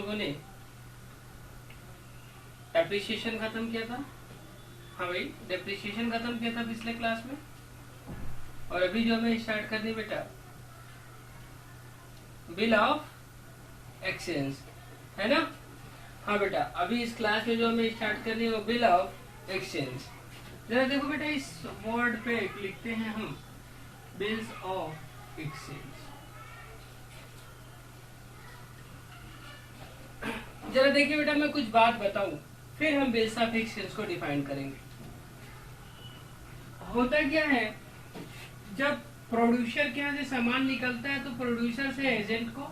लोगों ने डेप्रिसिएशन खत्म किया था। हाँ भाई, डेप्रिसिएशन खत्म किया था पिछले क्लास में। और अभी जो हमें स्टार्ट करनी बेटा बिल ऑफ एक्सचेंज, है ना। हाँ बेटा, अभी इस क्लास में जो हमें स्टार्ट करनी है वो बिल ऑफ एक्सचेंज। जरा देखो बेटा, इस वर्ड पे लिखते हैं हम बिल्स ऑफ एक्सचेंज। जरा देखिए बेटा, मैं कुछ बात बताऊं, फिर हम बिल्स ऑफ एक्सचेंज को डिफाइन करेंगे। होता क्या है, जब प्रोड्यूसर के यहाँ से सामान निकलता है तो प्रोड्यूसर से एजेंट को,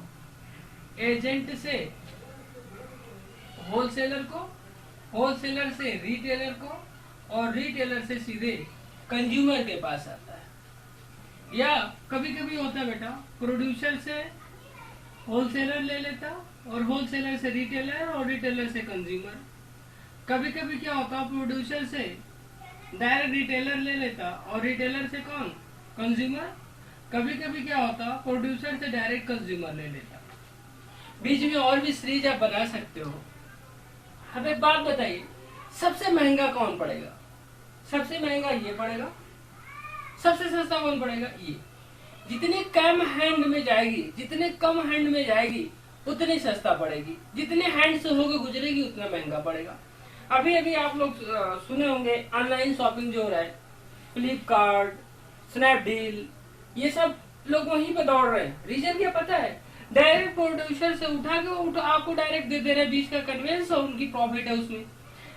एजेंट से होलसेलर को, होलसेलर से रिटेलर को, और रिटेलर से सीधे कंज्यूमर के पास आता है। या कभी कभी होता है बेटा, प्रोड्यूसर से होलसेलर ले लेता, और होलसेलर से रिटेलर, और रिटेलर से कंज्यूमर। कभी कभी क्या होता, प्रोड्यूसर से डायरेक्ट रिटेलर ले लेता, और रिटेलर से कौन, कंज्यूमर। कभी कभी क्या होता, प्रोड्यूसर से डायरेक्ट कंज्यूमर ले लेता। बीच में और भी सीरीज आप बना सकते हो। अब एक बात बताइए, सबसे महंगा कौन पड़ेगा? सबसे महंगा ये पड़ेगा। सबसे सस्ता कौन पड़ेगा? ये। जितने कम हैंड में जाएगी, जितने कम हैंड में जाएगी उतनी सस्ता पड़ेगी, जितने हैंड से होकर गुजरेगी उतना महंगा पड़ेगा। अभी अभी आप लोग सुने होंगे ऑनलाइन शॉपिंग जो हो रहा है, फ्लिपकार्ट, स्नैपडील, ये सब लोग वहीं पे दौड़ रहे हैं। रीजन क्या पता है? डायरेक्ट प्रोड्यूसर से उठा के आपको डायरेक्ट दे रहे हैं, बीच का कन्वेंस और उनकी प्रॉफिट है उसमें।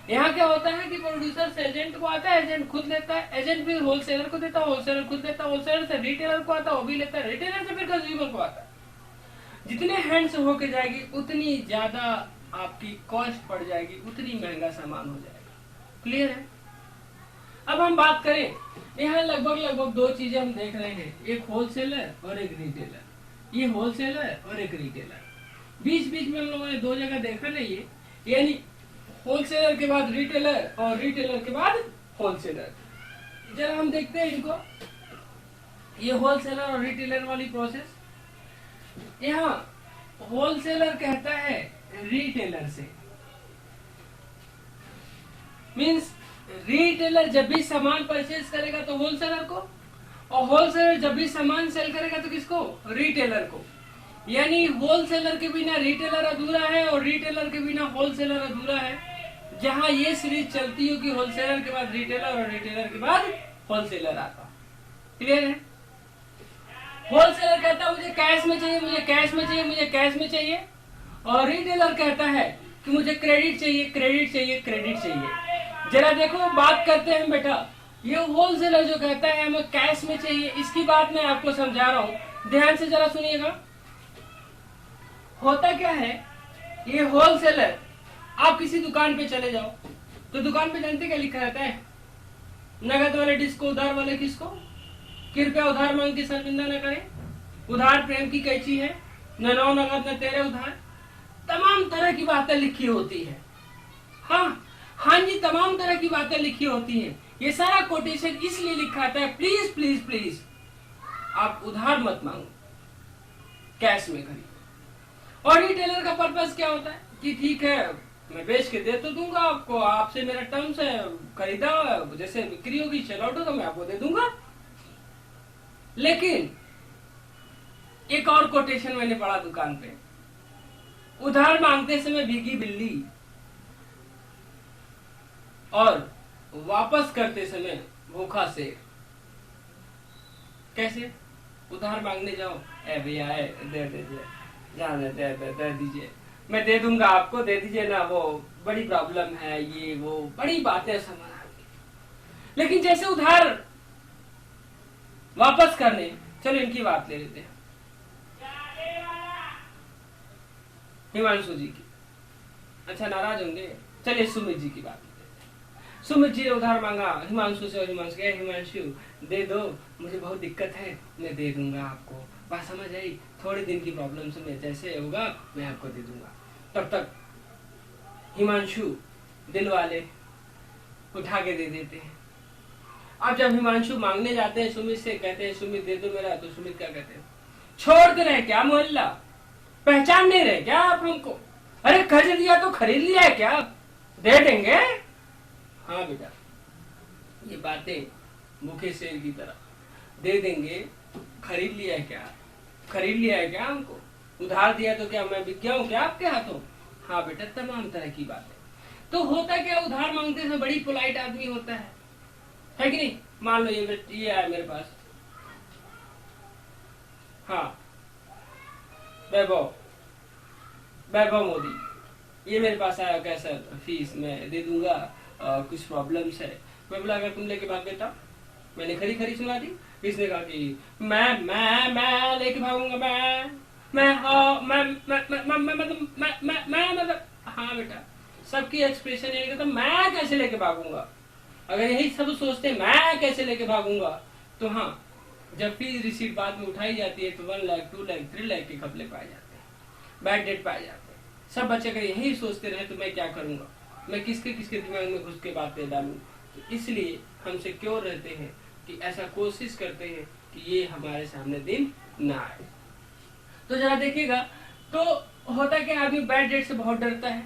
यहाँ क्या होता है कि प्रोड्यूसर से एजेंट को आता है, एजेंट खुद लेता है, एजेंट फिर होलसेलर को देता है, होलसेलर खुद लेता है, होलसेलर से रिटेलर को आता है, वो भी लेता है, रिटेलर से फिर कंज्यूमर को आता है। जितने हैंड से होके जाएगी उतनी ज्यादा आपकी कॉस्ट पड़ जाएगी, उतनी महंगा सामान हो जाएगा। क्लियर है? अब हम बात करें, यहाँ लगभग दो चीजें हम देख रहे हैं, एक होलसेलर और एक रिटेलर। ये होलसेलर और एक रिटेलर, बीच बीच में हम लोगों ने दो जगह देखा नहीं है, यानी होलसेलर के बाद रिटेलर और रिटेलर के बाद होलसेलर। जरा हम देखते हैं इनको, ये होलसेलर और रिटेलर वाली प्रोसेस। यहाँ होलसेलर कहता है रिटेलर से, मींस रिटेलर जब भी सामान परचेज करेगा तो होलसेलर को, और होलसेलर जब भी सामान सेल करेगा तो किसको? रिटेलर को। यानी होलसेलर के बिना रिटेलर अधूरा है और रिटेलर के बिना होलसेलर अधूरा है। जहां ये सीरीज चलती हो कि होलसेलर के बाद रिटेलर और रिटेलर के बाद होलसेलर आता। क्लियर है? होलसेलर कहता है मुझे कैश में चाहिए, मुझे कैश में चाहिए, मुझे कैश में चाहिए, और रिटेलर कहता है कि मुझे क्रेडिट चाहिए, क्रेडिट चाहिए, क्रेडिट चाहिए। जरा देखो, बात करते हैं बेटा, ये होलसेलर जो कहता है हमें कैश में चाहिए, इसकी बात मैं आपको समझा रहा हूँ, ध्यान से जरा सुनिएगा। होता क्या है, ये होलसेलर, आप किसी दुकान पे चले जाओ तो दुकान पे जानते क्या लिखा रहता है? नगद वाले डिस्को, उधार वाले किसको? कृपया उधार मांग की शर्मिंदा न करें, उधार प्रेम की कैची है, न नौ नगद न तेरे उधार। तमाम तरह की बातें लिखी होती है। हाँ जी, तमाम तरह की बातें लिखी होती हैं। ये सारा कोटेशन इसलिए लिखा था, प्लीज प्लीज प्लीज आप उधार मत मांगो, कैश में खरीदो। और रिटेलर का पर्पस क्या होता है कि ठीक है मैं बेच के दे तो दूंगा आपको, आपसे मेरा टर्म्स है, खरीदा जैसे बिक्री होगी चेकआउट होगा मैं आपको दे दूंगा। लेकिन एक और कोटेशन मैंने पढ़ा दुकान पे, उधार मांगते समय भीगी बिल्ली और वापस करते समय भूखा शेर। कैसे? उधार मांगने जाओ, ए भैया दे दीजिए, जाने दे दीजिए, मैं दे दूंगा आपको, दे दीजिए ना, वो बड़ी प्रॉब्लम है, ये वो बड़ी बातें समझ। लेकिन जैसे उधार वापस करने, चलो इनकी बात ले लेते हैं, हिमांशु जी की। अच्छा नाराज होंगे, चलिए सुमित जी की बात लेते हैं। सुमित जी ने उधार मांगा हिमांशु से, और हिमांशु कहे हिमांशु दे दो, मुझे बहुत दिक्कत है, मैं दे दूंगा आपको, बात समझ आई, थोड़े दिन की प्रॉब्लम से मैं जैसे होगा मैं आपको दे दूंगा। तब तक हिमांशु दिल वाले उठा के दे देते हैं। अब जब हिमांशु मांगने जाते हैं सुमित से, कहते हैं सुमित दे दो मेरा, तो सुमित क्या कहते हैं? छोड़ दे रहे क्या मोहल्ला, पहचान नहीं रहे क्या आप हमको? अरे खरीद लिया तो खरीद लिया है क्या, दे देंगे। हाँ बेटा, ये बातें मुखे शेर की तरह, दे देंगे, खरीद लिया है क्या, खरीद लिया है क्या हमको, उधार दिया तो क्या मैं बिक गया हूँ क्या आपके हाथों। हाँ बेटा, तमाम तरह की बातें। तो होता क्या, उधार मांगते समय बड़ी पोलाइट आदमी होता है कि नहीं। मान लो ये आया मेरे पास, हाँ वैभव मोदी, ये मेरे पास आया, कैसा फीस मैं दे दूंगा, कुछ प्रॉब्लम्स है। मैं बोला अगर तुम लेके भाग देता, मैंने खरी सुना दी। इसने कहा कि मैं लेके भागूंगा, मतलब हाँ बेटा, सबकी एक्सप्रेशन यही कहता मैं कैसे लेके भागूंगा। अगर यही सब सोचते मैं कैसे लेके भागूंगा, तो हाँ, जब फीस रिसीट बाद में उठाई जाती है तो 1 लाख 2 लाख 3 लाख के घपले पाए जाते हैं, बैड डेट पाए जाते हैं। सब बच्चे अगर यही सोचते रहे तो मैं क्या करूंगा, मैं किसके दिमाग में घुस के बातें डालूं। तो इसलिए हम सिक्योर रहते हैं कि ऐसा कोशिश करते हैं कि ये हमारे सामने दिन ना आए। तो जरा देखिएगा, तो होता क्या, आदमी बैड डेट से बहुत डरता है।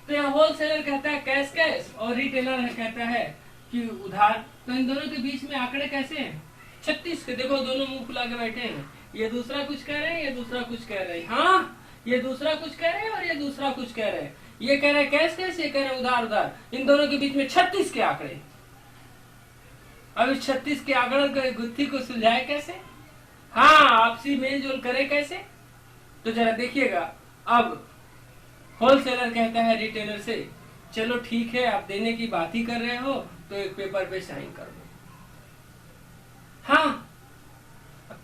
तो यहाँ होलसेलर कहता है कैश और रिटेलर कहता है कि उधार। तो इन दोनों के बीच में आंकड़े कैसे हैं, 36 के। देखो दोनों मुंह फुला के बैठे हैं, ये दूसरा कुछ कह रहे हैं, ये दूसरा कुछ कह रहे हैं। हाँ, ये दूसरा कुछ कह रहे हैं और ये दूसरा कुछ कह रहे हैं। ये कह रहे हैं कैश, ये कह रहे हैं उधार। इन दोनों के बीच में 36 के आंकड़े। अब इस 36 के आंकड़ों के गुत्थी को सुलझाए कैसे, हाँ आपसी मेल जोल करे कैसे। तो जरा देखिएगा, अब होलसेलर कहता है रिटेलर से, चलो ठीक है, आप देने की बात ही कर रहे हो तो एक पेपर पे साइन कर दो। हाँ,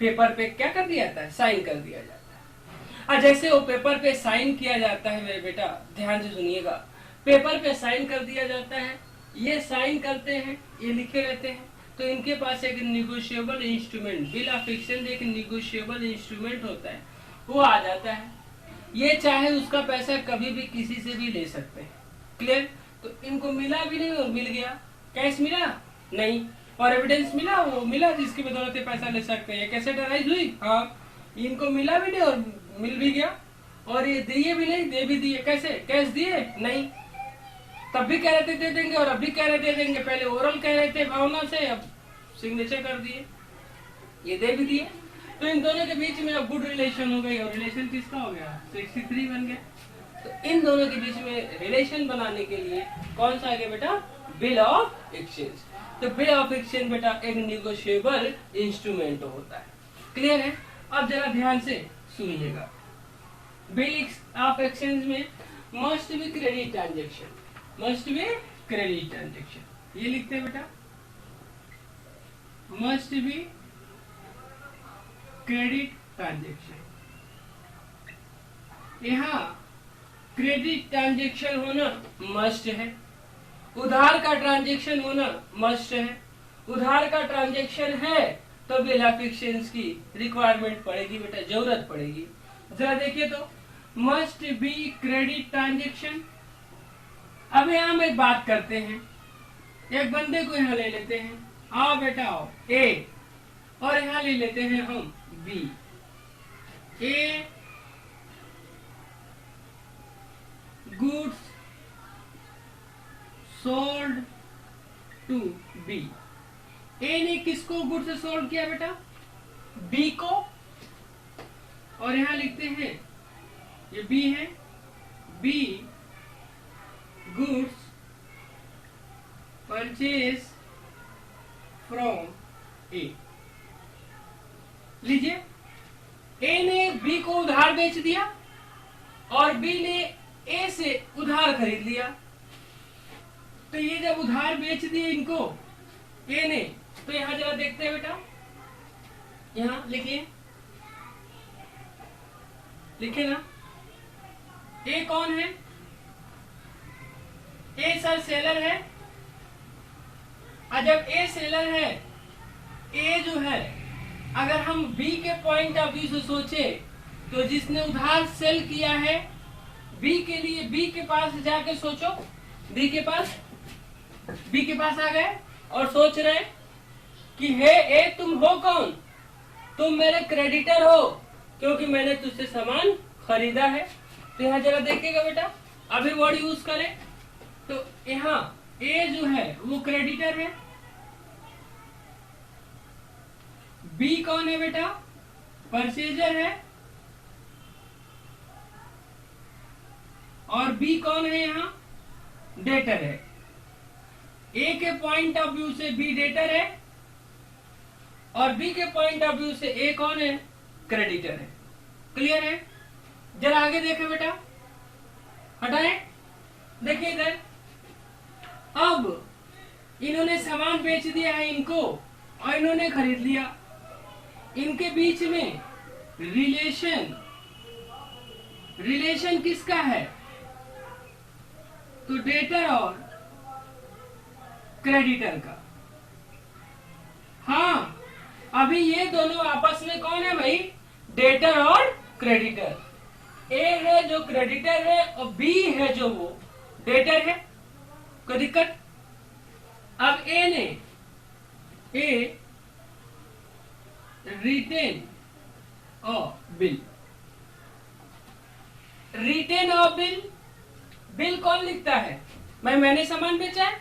पेपर पे क्या कर दिया जाता है, साइन कर दिया जाता है। जैसे वो पेपर पे साइन किया जाता है मेरे बेटा, ध्यान से सुनिएगा, पेपर पे साइन कर दिया जाता है, ये साइन करते हैं, ये लिखे रहते हैं। तो इनके पास एक negotiable instrument, bill of exchange एक निगोशिएबल इंस्ट्रूमेंट होता है, वो आ जाता है। ये चाहे उसका पैसा कभी भी किसी से भी ले सकते हैं। क्लियर। तो इनको मिला भी नहीं और मिल गया, कैश मिला नहीं और एविडेंस मिला, वो मिला जिसकी बदौलत पैसा ले सकते हैं। कैसे डराइज हुई, हाँ, इनको मिला भी नहीं और मिल भी गया, और ये दिए भी नहीं, दे भी दिए। कैसे, कैश दिए नहीं, तब भी कह रहे थे दे देंगे और अब भी कह रहे दे देंगे। पहले ओरल कह रहे थे भावना से, अब सिग्नेचर कर दिए, ये दे भी दिए। तो इन दोनों के बीच में अब गुड रिलेशन हो गई, और रिलेशन किसका हो गया, 63 बन गया। तो इन दोनों के बीच में रिलेशन बनाने के लिए कौन सा आ गया बेटा, बिल ऑफ एक्सचेंज। तो बिल ऑफ एक्सचेंज बेटा एक निगोशिएबल इंस्ट्रूमेंट होता है। क्लियर है। अब जरा ध्यान से सुनिएगा, बिल ऑफ एक्सचेंज में must be credit transaction, must be credit transaction, ये लिखते हैं बेटा, मस्ट बी क्रेडिट ट्रांजेक्शन। यहाँ क्रेडिट ट्रांजेक्शन होना मस्ट है, उधार का ट्रांजेक्शन होना मस्ट है। उधार का ट्रांजेक्शन है तो बिल ऑफ एक्सचेंज की रिक्वायरमेंट पड़ेगी बेटा, जरूरत पड़ेगी। जरा देखिए तो, मस्ट बी क्रेडिट ट्रांजेक्शन। अब यहाँ हम एक बात करते हैं, एक बंदे को यहाँ ले लेते हैं, आओ बेटा आओ, ए, और यहाँ ले लेते हैं हम B. A goods sold to B. A ने किसको गुड्स से सोल्ड किया बेटा, बी को, और यहां लिखते हैं ये बी है, बी गुड्स परचेज फ्रॉम ए। लीजिए, ए ने बी को उधार बेच दिया और बी ने ए से उधार खरीद लिया। तो ये जब उधार बेच दिए इनको ए ने, तो यहां जरा देखते हैं बेटा, यहां लिखिए, लिखे ना, ए कौन है, ए सर सेलर है। और जब ए सेलर है, ए जो है, अगर हम बी के पॉइंट ऑफ व्यू से सोचे तो जिसने उधार सेल किया है बी के लिए, बी के पास जाके सोचो, बी के पास आ गए और सोच रहे कि हे ए तुम हो कौन, तुम मेरे क्रेडिटर हो क्योंकि मैंने तुझसे सामान खरीदा है। तो यहाँ जरा देखिएगा बेटा, अभी वर्ड यूज करें तो यहाँ ए जो है वो क्रेडिटर है, बी कौन है बेटा, परचेजर है, और बी कौन है यहाँ, डेटर है। ए के पॉइंट ऑफ व्यू से बी डेटर है और बी के पॉइंट ऑफ व्यू से ए कौन है, क्रेडिटर है। क्लियर है? जरा आगे देखें बेटा, हटाएं, देखिए इधर। अब इन्होंने सामान बेच दिया है इनको और इन्होंने खरीद लिया, इनके बीच में रिलेशन किसका है, तो डेटर और क्रेडिटर का। हाँ, अभी ये दोनों आपस में कौन है भाई, डेटर और क्रेडिटर। ए है जो क्रेडिटर है और बी है जो वो डेटर है। कोई दिक्कत? अब A written bill, written of bill कौन लिखता है, मैंने सामान बेचा है,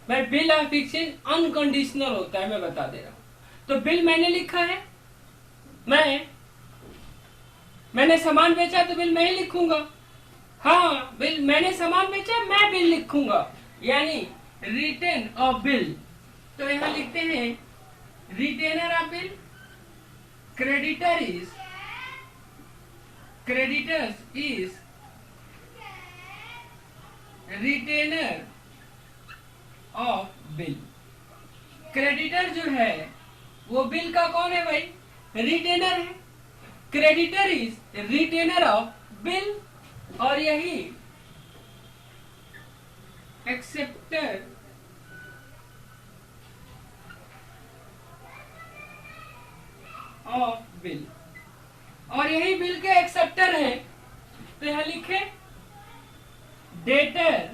मैं बिल ऑफ एक्सचेंज अनकंडीशनल होता है, मैं बता दे रहा हूं। तो बिल मैंने लिखा है, मैंने सामान बेचा तो बिल मैं ही लिखूंगा। हाँ, बिल मैंने सामान बेचा, मैं बिल लिखूंगा, यानी रिटेन ऑफ बिल। तो यहां लिखते हैं retainer of bill, creditors is retainer of bill. Creditor जो है वो बिल का कौन है भाई, रिटेनर है। Creditor is retainer of bill और यही एक्सेप्टर ऑफ बिल, और यही बिल के एक्सेप्टर हैं। तो यहां लिखे debtor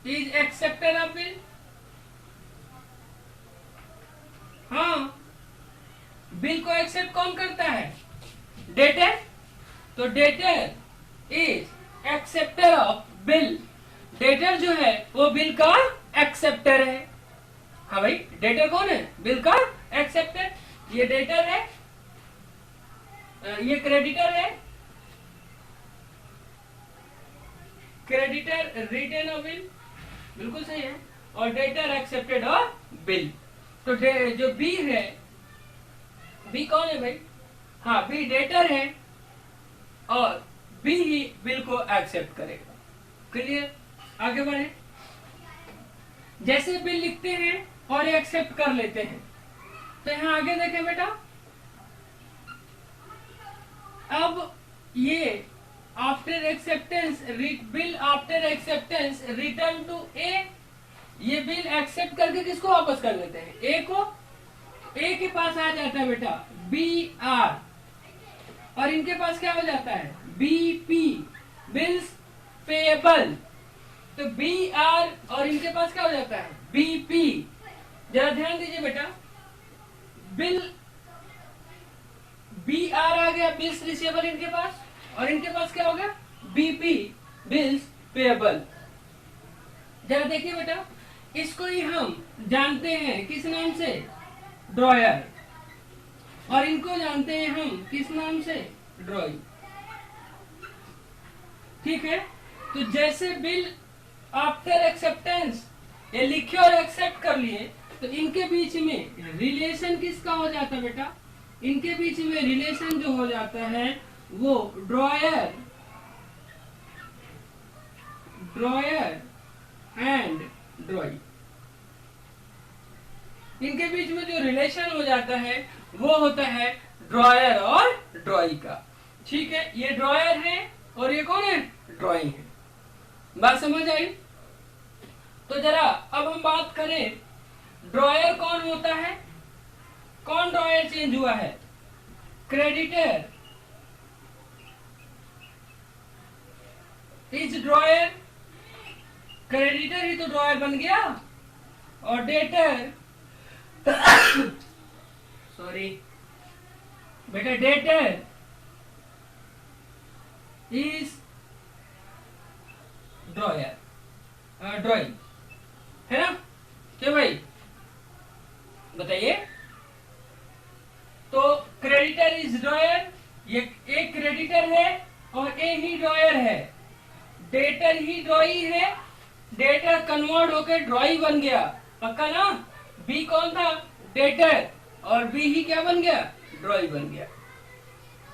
is acceptor of bill. हाँ, बिल को एक्सेप्ट कौन करता है, डेटर। तो debtor is acceptor of bill, debtor जो है वो बिल का एक्सेप्टर है। हाँ भाई, डेटर कौन है, बिल का एक्सेप्टर। ये डेटर है, ये क्रेडिटर है, क्रेडिटर रिटेन ऑफ बिल, बिल्कुल सही है, और डेटर एक्सेप्टेड ऑफ बिल। तो जो बी है, बी कौन है भाई, हाँ बी डेटर है और बी ही बिल को एक्सेप्ट करेगा। क्लियर? आगे बढ़े। जैसे बिल लिखते हैं और एक्सेप्ट कर लेते हैं, तो यहां आगे देखें बेटा। अब ये after acceptance, bill after acceptance return to A, ये बिल एक्सेप्ट करके किसको वापस कर लेते हैं, ए को। ए के पास आ जाता है बेटा बी आर, और इनके पास क्या हो जाता है, बी पी, बिल्स पेएबल। तो बी आर और इनके पास क्या हो जाता है, बी पी। जरा ध्यान दीजिए बेटा, बिल बी आर आ गया, बिल्स रिसीवेबल इनके पास, और इनके पास क्या हो गया, बीपी, बिल्स पेएबल। जरा देखिए बेटा, इसको ही हम जानते हैं किस नाम से, ड्रॉयर, और इनको जानते हैं हम किस नाम से, ड्रॉइंग। ठीक है? तो जैसे बिल आफ्टर एक्सेप्टेंस ये लिखे और एक्सेप्ट कर लिए, तो इनके बीच में रिलेशन किसका हो जाता है बेटा, इनके बीच में रिलेशन जो हो जाता है वो ड्रॉयर एंड ड्रॉइंग। इनके बीच में जो रिलेशन हो जाता है वो होता है ड्रॉयर और ड्रॉइंग का। ठीक है? ये ड्रॉयर है और ये कौन है, ड्रॉइंग है। बात समझ आई? तो जरा अब हम बात करें, ड्रॉयर कौन होता है, कौन ड्रॉयर चेंज हुआ है, क्रेडिटर इज ड्रॉयर, क्रेडिटर ही तो ड्रॉयर बन गया, और डेटर सॉरी बेटा, डेटर इज ड्रॉइंग, है ना? क्यों भाई, बताइए। तो क्रेडिटर इज ड्रॉयर, ये एक क्रेडिटर है और ए ही ड्रॉयर है। डेटर ही ड्रॉई है, डेटर कन्वर्ट होकर ड्रॉई बन गया, पक्का ना? बी कौन था? डेटर, और बी ही क्या बन गया? ड्रॉई बन गया।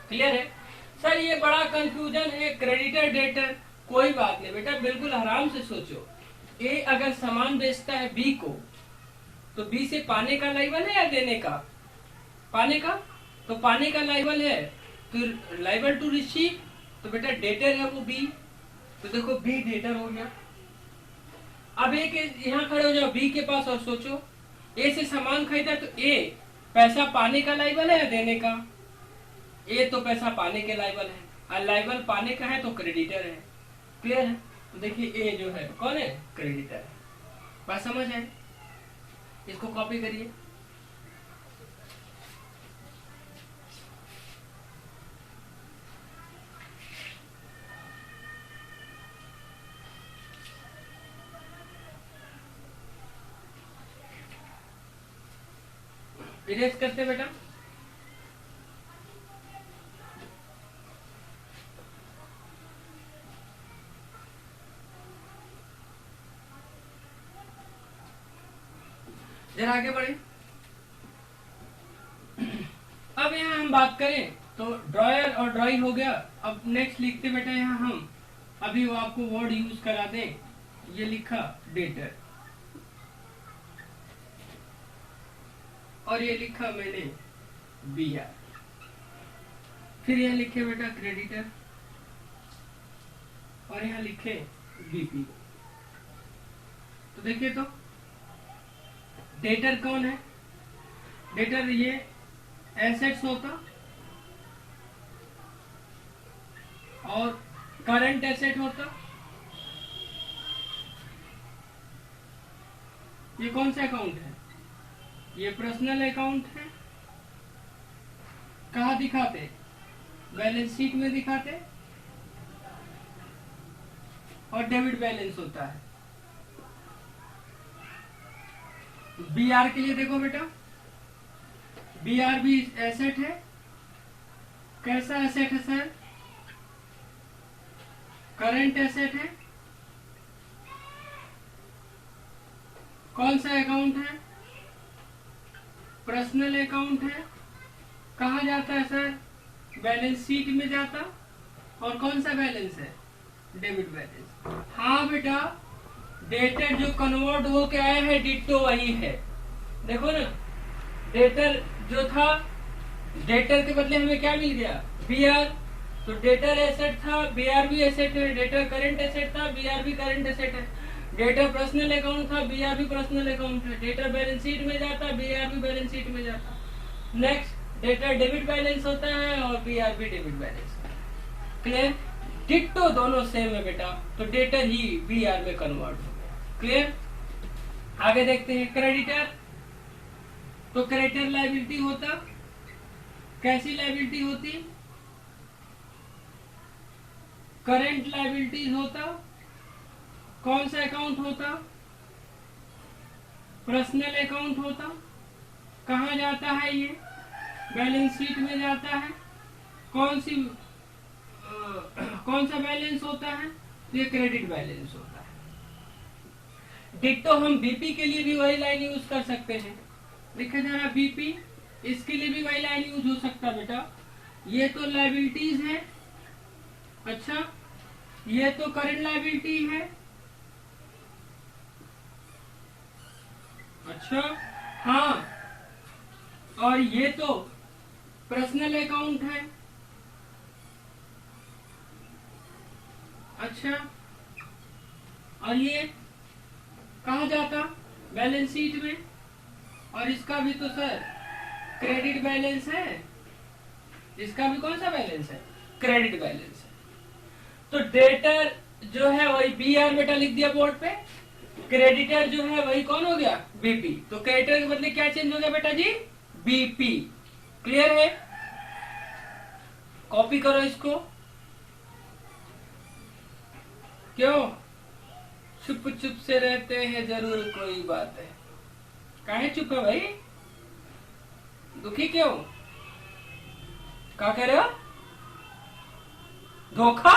क्लियर है सर? ये बड़ा कंफ्यूजन है क्रेडिटर डेटर। कोई बात नहीं बेटा, बिल्कुल आराम से सोचो। ए अगर सामान बेचता है बी को, तो बी से पाने का लाइबल है या देने का? पाने का। तो पाने का लाइबल है, तो लाइबल टू रिसीव, तो बेटा डेटर है वो बी, तो देखो बी डेटर हो गया। अब ए के यहाँ खड़े हो जाओ बी के पास और सोचो, ए से सामान खरीदा तो ए पैसा पाने का लाइबल है या देने का? ए तो पैसा पाने के लाइबल है, और लाइबल पाने का है तो क्रेडिटर है। क्लियर है? तो देखिए ए जो है कौन है? क्रेडिटर है। बात समझ आए? इसको कॉपी करिए। इरेज करते बेटा। जरा आगे बढ़े। अब यहाँ हम बात करें तो ड्रॉयर और ड्रॉई हो गया। अब नेक्स्ट लिखते बेटा यहाँ हम, अभी वो आपको वर्ड यूज करा दें। ये लिखा डेटर, और ये लिखा मैंने बी आर, फिर यहाँ लिखे बेटा क्रेडिटर, और यहाँ लिखे बीपी। तो देखिए, तो डेटर कौन है? डेटर ये एसेट्स होता, और करंट एसेट होता। ये कौन सा अकाउंट है? ये पर्सनल अकाउंट है। कहाँ दिखाते? बैलेंस शीट में दिखाते, और डेबिट बैलेंस होता है। बीआर के लिए देखो बेटा, बीआर भी एसेट है। कैसा एसेट है सर? करंट एसेट है। कौन सा अकाउंट है? पर्सनल अकाउंट है। कहाँ जाता है सर? बैलेंस शीट में जाता। और कौन सा बैलेंस है? Debit balance. हाँ बेटा, डेटर जो कन्वर्ट होके आया है डिट्टो वही है। देखो ना, डेटर जो था, डेटर के बदले हमें क्या मिल गया? बीआर। तो डेटर एसेट था, बीआर भी एसेट है। डेटर करंट एसेट था, बीआर भी करंट एसेट है। डेटर पर्सनल अकाउंट था, बीआर भी पर्सनल अकाउंट है। डेटर बैलेंस शीट में जाता, बीआर भी बैलेंस शीट में जाता। नेक्स्ट, डेटर डेबिट बैलेंस होता है और बीआर भी डेबिट बैलेंस। क्लियर? डिट्टो दोनों सेम है बेटा, तो डेटर ही बीआर में कन्वर्ट हो गया। क्लियर? आगे देखते हैं क्रेडिटर। तो क्रेडिटर लायबिलिटी होता, कैसी लायबिलिटी होती? करंट लायबिलिटीज होता। कौन सा अकाउंट होता? पर्सनल अकाउंट होता। कहाँ जाता है ये? बैलेंस शीट में जाता है। कौन सा बैलेंस होता है? ये क्रेडिट बैलेंस होता है। डिट्टो हम बीपी के लिए भी वही लाइन यूज कर सकते हैं। लिखा जा रहा बीपी, इसके लिए भी वही लाइन यूज हो सकता बेटा। ये तो लायबिलिटीज है। अच्छा, ये तो करंट लायबिलिटी है। अच्छा, हाँ, और ये तो पर्सनल अकाउंट है। अच्छा, और ये कहाँ जाता? बैलेंस शीट में। और इसका भी तो सर क्रेडिट बैलेंस है। इसका भी कौन सा बैलेंस है? क्रेडिट बैलेंस है। तो डेटर जो है वही बीआर बेटा लिख दिया बोर्ड पे। क्रेडिटर जो है वही कौन हो गया? बीपी। तो क्रेडिटर के बदले क्या चेंज हो गया बेटा जी? बीपी। क्लियर है? कॉपी करो इसको। क्यों चुप चुप से रहते हैं, जरूर कोई बात है। काहे चुप है भाई, दुखी क्यों, क्या कह रहे हो? धोखा?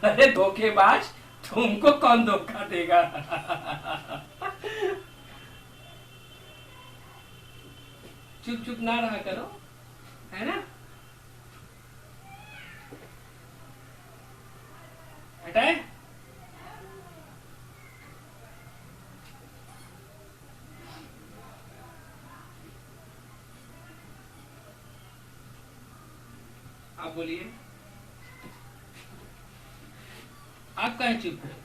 अरे धोखेबाज, तुमको कौन धोखा देगा? चुप चुप ना रहा करो, है ना? हटाए। आप बोलिए, आप कहे चुप है?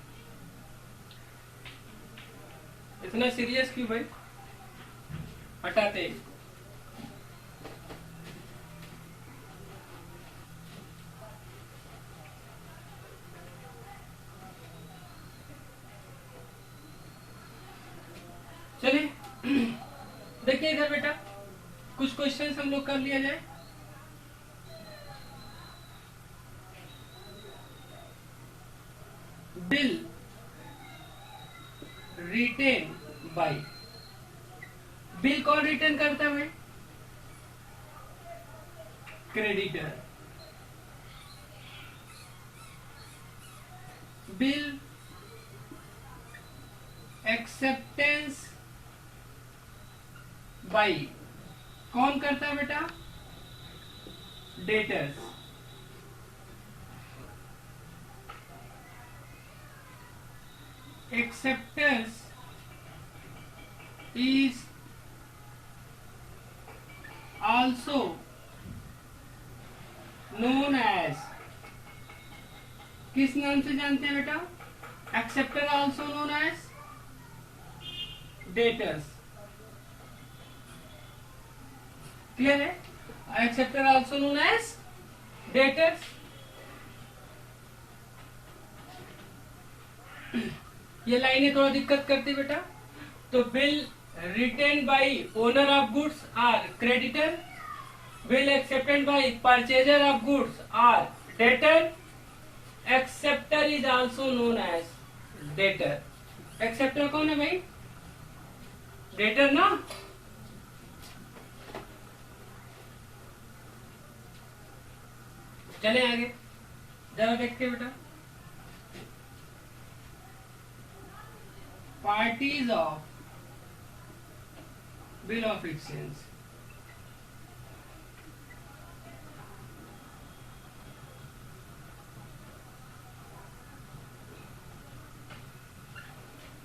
इतना सीरियस क्यों भाई? हटाते। चलिए देखिए इधर बेटा, कुछ क्वेश्चंस हम लोग कर लिया जाए। बिल रिटेन बाय, बिल कौन रिटर्न करता है भाई? क्रेडिटर। बिल एक्सेप्टेंस बाय कौन करता है बेटा? Debtors. acceptance is also known as, किस नाम से जानते हैं बेटा? Acceptor also known as debtors. Clear है? Acceptor also known as debtors. ये लाइनें थोड़ा दिक्कत करती बेटा। तो bill written by owner of goods are creditor, bill accepted by purchaser of goods are debtor, acceptor is also known as debtor. Acceptor कौन है भाई? डेटर ना। चले आगे जरा देखते हैं बेटा। Parties of bill of exchange,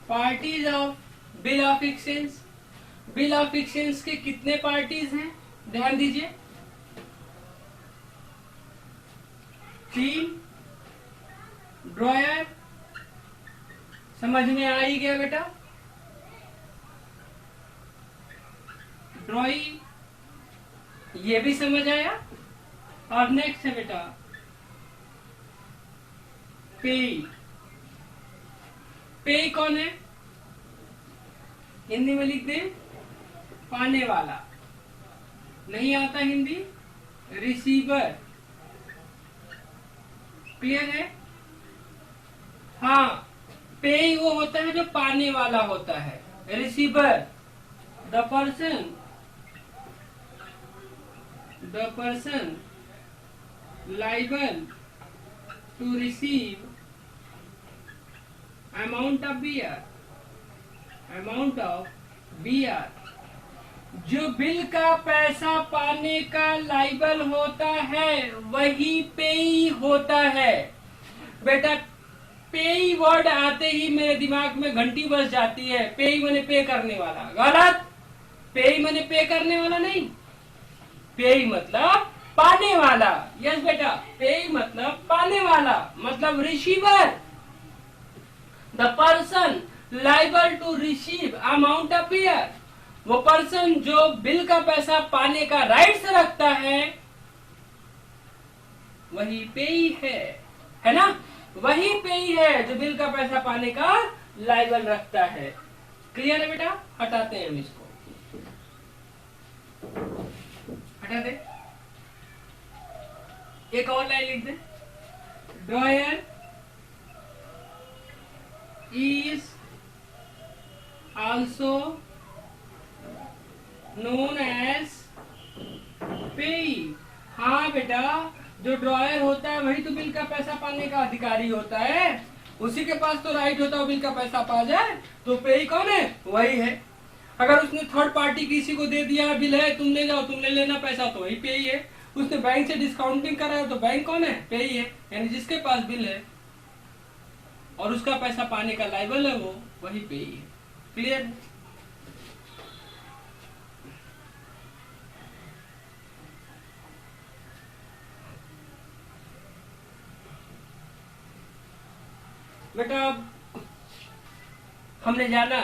parties of bill of exchange. Bill of exchange के कितने पार्टीज हैं? ध्यान दीजिए, 3। ड्रॉयर, समझ में आ ही गया बेटा? ड्रॉई, ये भी समझ आया। और नेक्स्ट है बेटा पे। पे कौन है? हिंदी में लिख दे, पाने वाला। नहीं आता हिंदी? रिसीवर। क्लियर है? हाँ, पे वो होता है जो पाने वाला होता है। Receiver, the person liable to receive amount of beer, जो बिल का पैसा पाने का लाइबल होता है वही पेई होता है। बेटा पेई वर्ड आते ही मेरे दिमाग में घंटी बज जाती है। पेई मैंने पे करने वाला, गलत। पेई मैंने पे करने वाला नहीं, पेई मतलब पाने वाला। यस बेटा, पेई मतलब पाने वाला, मतलब receiver, the person liable to receive amount of beer. वो पर्सन जो बिल का पैसा पाने का राइट्स रखता है वही पेई है ना? वही पेई है जो बिल का पैसा पाने का लाइबल रखता है। क्लियर है बेटा? हटाते हैं हम इसको, हटा दे। एक और लाइन लिख दे, ड्रॉयर ऑल्सो नोन एज पेई। हाँ बेटा, जो ड्रॉयर होता है वही तो बिल का पैसा पाने का अधिकारी होता है, उसी के पास तो राइट होता है बिल का पैसा पा जाए। तो पेई कौन है? वही है। अगर उसने थर्ड पार्टी किसी को दे दिया बिल है, तुम ले जाओ, तुमने लेना पैसा, तो वही पेई है। उसने बैंक से डिस्काउंटिंग करा है तो बैंक कौन है? पेई है। यानी जिसके पास बिल है और उसका पैसा पाने का लायबल है वो वही पेई है। क्लियर? बेटा हमने जाना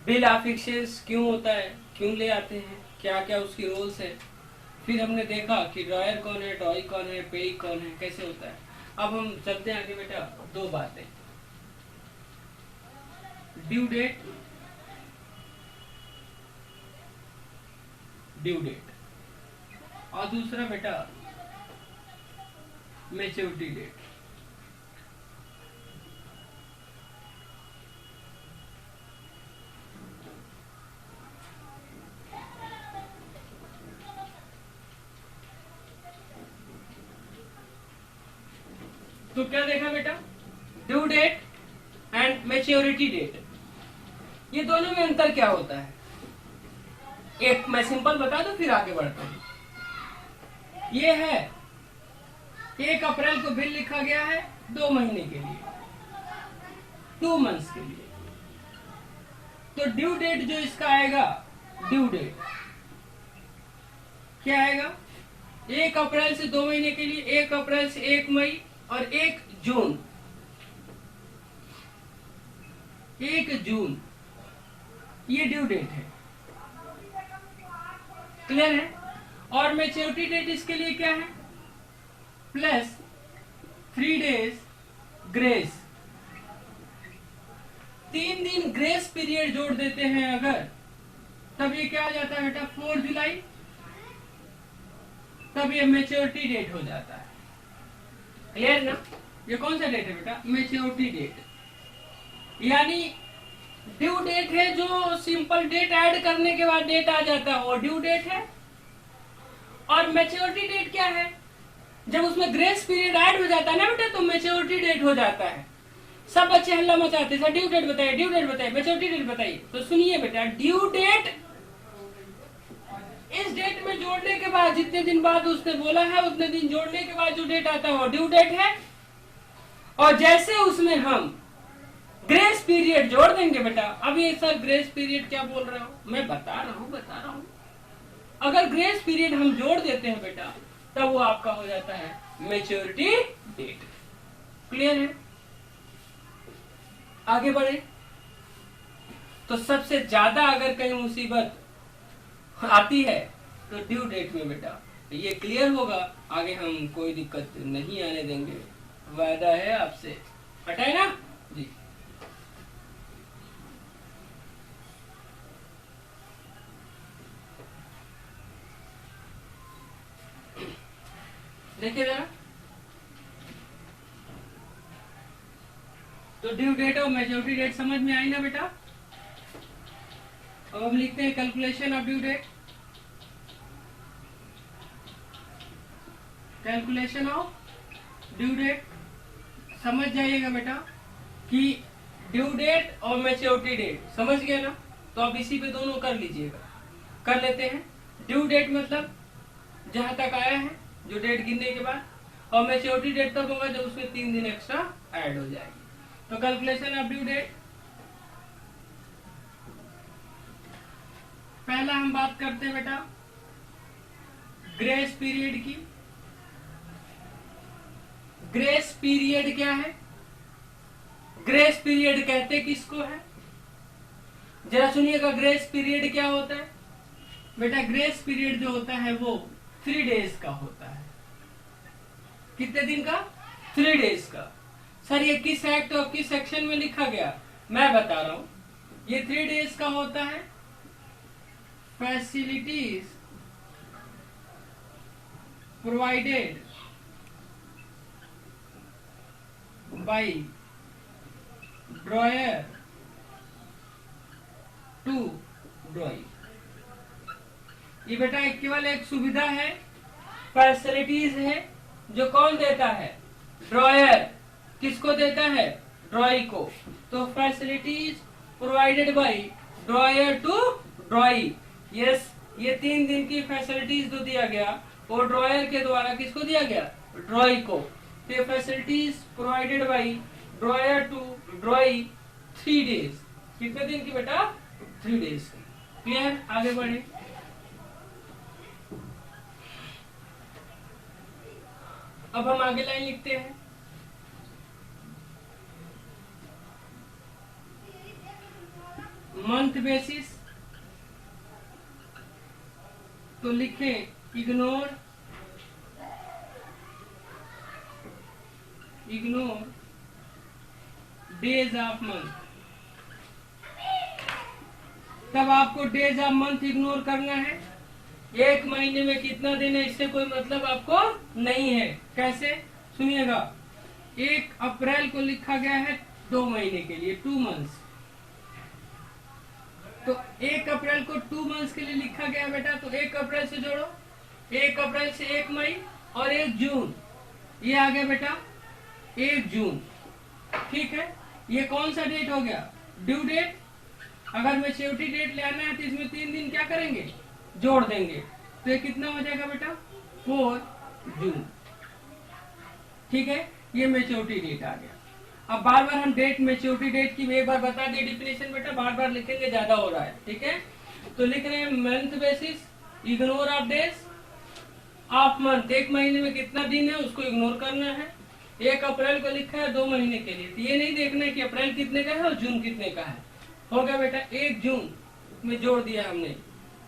बिल ऑफ एक्सचेंज क्यों होता है, क्यों ले आते हैं, क्या क्या उसकी रोल्स है। फिर हमने देखा कि ड्रॉयर कौन है, ड्रॉई कौन है, पेई कौन है, कैसे होता है। अब हम चलते हैं आगे बेटा। दो बातें, ड्यू डेट, ड्यू डेट, और दूसरा बेटा मैच्योरिटी डेट। तो क्या देखा बेटा? Due date and maturity date, ये दोनों में अंतर क्या होता है? एक मैं सिंपल बता दूं फिर आगे बढ़ता हूं। ये है 1 अप्रैल को बिल लिखा गया है 2 महीने के लिए, 2 मंथ्स के लिए। तो ड्यू डेट जो इसका आएगा, ड्यू डेट क्या आएगा? 1 अप्रैल से 2 महीने के लिए, 1 अप्रैल से 1 मई और 1 जून, 1 जून ये ड्यू डेट है। क्लियर है? और मैच्योरिटी डेट इसके लिए क्या है? प्लस 3 डेज ग्रेस, 3 दिन ग्रेस पीरियड जोड़ देते हैं अगर, तब ये क्या आ जाता है बेटा? 4 जुलाई, तब ये मैच्योरिटी डेट हो जाता है। क्लियर ना? ये कौन सा डेट है बेटा? Maturity date. यानी ड्यू डेट है जो सिंपल डेट ऐड करने के बाद डेट आ जाता है, वो ड्यू डेट है। और मैच्योरिटी डेट क्या है? जब उसमें ग्रेस पीरियड ऐड हो जाता है ना बेटा, तो मैच्योरिटी डेट हो जाता है। सब बच्चे हल्ला मचाते हैं, ड्यू डेट बताइए, ड्यू डेट बताइए, मैच्योरिटी डेट बताइए। तो सुनिए बेटा, ड्यू डेट इस डेट में जोड़ने के बाद, जितने दिन बाद उसने बोला है उतने दिन जोड़ने के बाद जो डेट आता है वो ड्यू डेट है। और जैसे उसमें हम ग्रेस पीरियड जोड़ देंगे बेटा, अब ये सर ग्रेस पीरियड क्या बोल रहा हूं मैं, बता रहा हूं। अगर ग्रेस पीरियड हम जोड़ देते हैं बेटा, तब वो आपका हो जाता है मैच्योरिटी डेट। क्लियर है? आगे बढ़े। तो सबसे ज्यादा अगर कहीं मुसीबत आती है तो ड्यू डेट में बेटा, ये क्लियर होगा, आगे हम कोई दिक्कत नहीं आने देंगे, वादा है आपसे। हटाए ना जी। देखिए जरा, तो ड्यू डेट और मैच्योरिटी डेट समझ में आई ना बेटा? अब हम लिखते हैं calculation of due date. Calculation of due date समझ जाइएगा बेटा कि ड्यू डेट और मैच्योरिटी डेट समझ गए ना? तो अब इसी पे दोनों कर लीजिएगा। कर लेते हैं। ड्यू डेट मतलब जहां तक आया है जो डेट गिनने के बाद, और मैच्योरिटी डेट तब होगा जब उसमें 3 दिन एक्स्ट्रा ऐड हो जाएगी। तो कैलकुलेशन ऑफ ड्यू डेट, पहला हम बात करते हैं बेटा ग्रेस पीरियड की। ग्रेस पीरियड क्या है? ग्रेस पीरियड कहते किसको है? जरा सुनिएगा, ग्रेस पीरियड क्या होता है बेटा? ग्रेस पीरियड जो होता है वो 3 डेज का होता है। कितने दिन का? 3 डेज का। सर ये किस एक्ट और किस सेक्शन में लिखा गया? मैं बता रहा हूं, ये 3 डेज का होता है facilities provided by drawer to drawee. ये बेटा एक केवल एक सुविधा है, फैसिलिटीज है, जो कौन देता है? ड्रॉयर। किसको देता है? ड्रॉई को। तो facilities provided by drawer to drawee. Yes, ये 3 दिन की फैसिलिटीज जो दिया गया वो ड्रॉयर के द्वारा किसको दिया गया? ड्रॉई को। तो facilities provided by drawer to drawee 3 days. कितने दिन की बेटा? 3 डेज। क्लियर? आगे बढ़े। अब हम आगे लाइन लिखते हैं। मंथ बेसिस, तो लिखें इग्नोर डेज ऑफ मंथ। तब आपको डेज ऑफ मंथ इग्नोर करना है। एक महीने में कितना दिन है इससे कोई मतलब आपको नहीं है। कैसे? सुनिएगा, 1 अप्रैल को लिखा गया है 2 महीने के लिए, 2 मंथ्स। तो 1 अप्रैल को 2 मंथ्स के लिए लिखा गया बेटा, तो 1 अप्रैल से जोड़ो, 1 अप्रैल से 1 मई और 1 जून, ये आ गया बेटा 1 जून। ठीक है, ये कौन सा डेट हो गया? Due date. अगर मैच्योरिटी डेट लेना है तो इसमें 3 दिन क्या करेंगे? जोड़ देंगे। तो ये कितना हो जाएगा बेटा? 4 जून। ठीक है, ये मैच्योरिटी डेट आ गया। अब बार बार हम डेट, मैच्योरिटी डेट की एक बार बता दिए डिफिनेशन बेटा, बार बार लिखेंगे ज्यादा हो रहा है। ठीक है, तो लिख रहे हैं month basis ignore of days of month. 1 महीने में कितना दिन है उसको इग्नोर करना है। 1 अप्रैल को लिखा है 2 महीने के लिए, तो ये नहीं देखना है कि अप्रैल कितने का है और जून कितने का है। हो गया बेटा 1 जून में जोड़ दिया हमने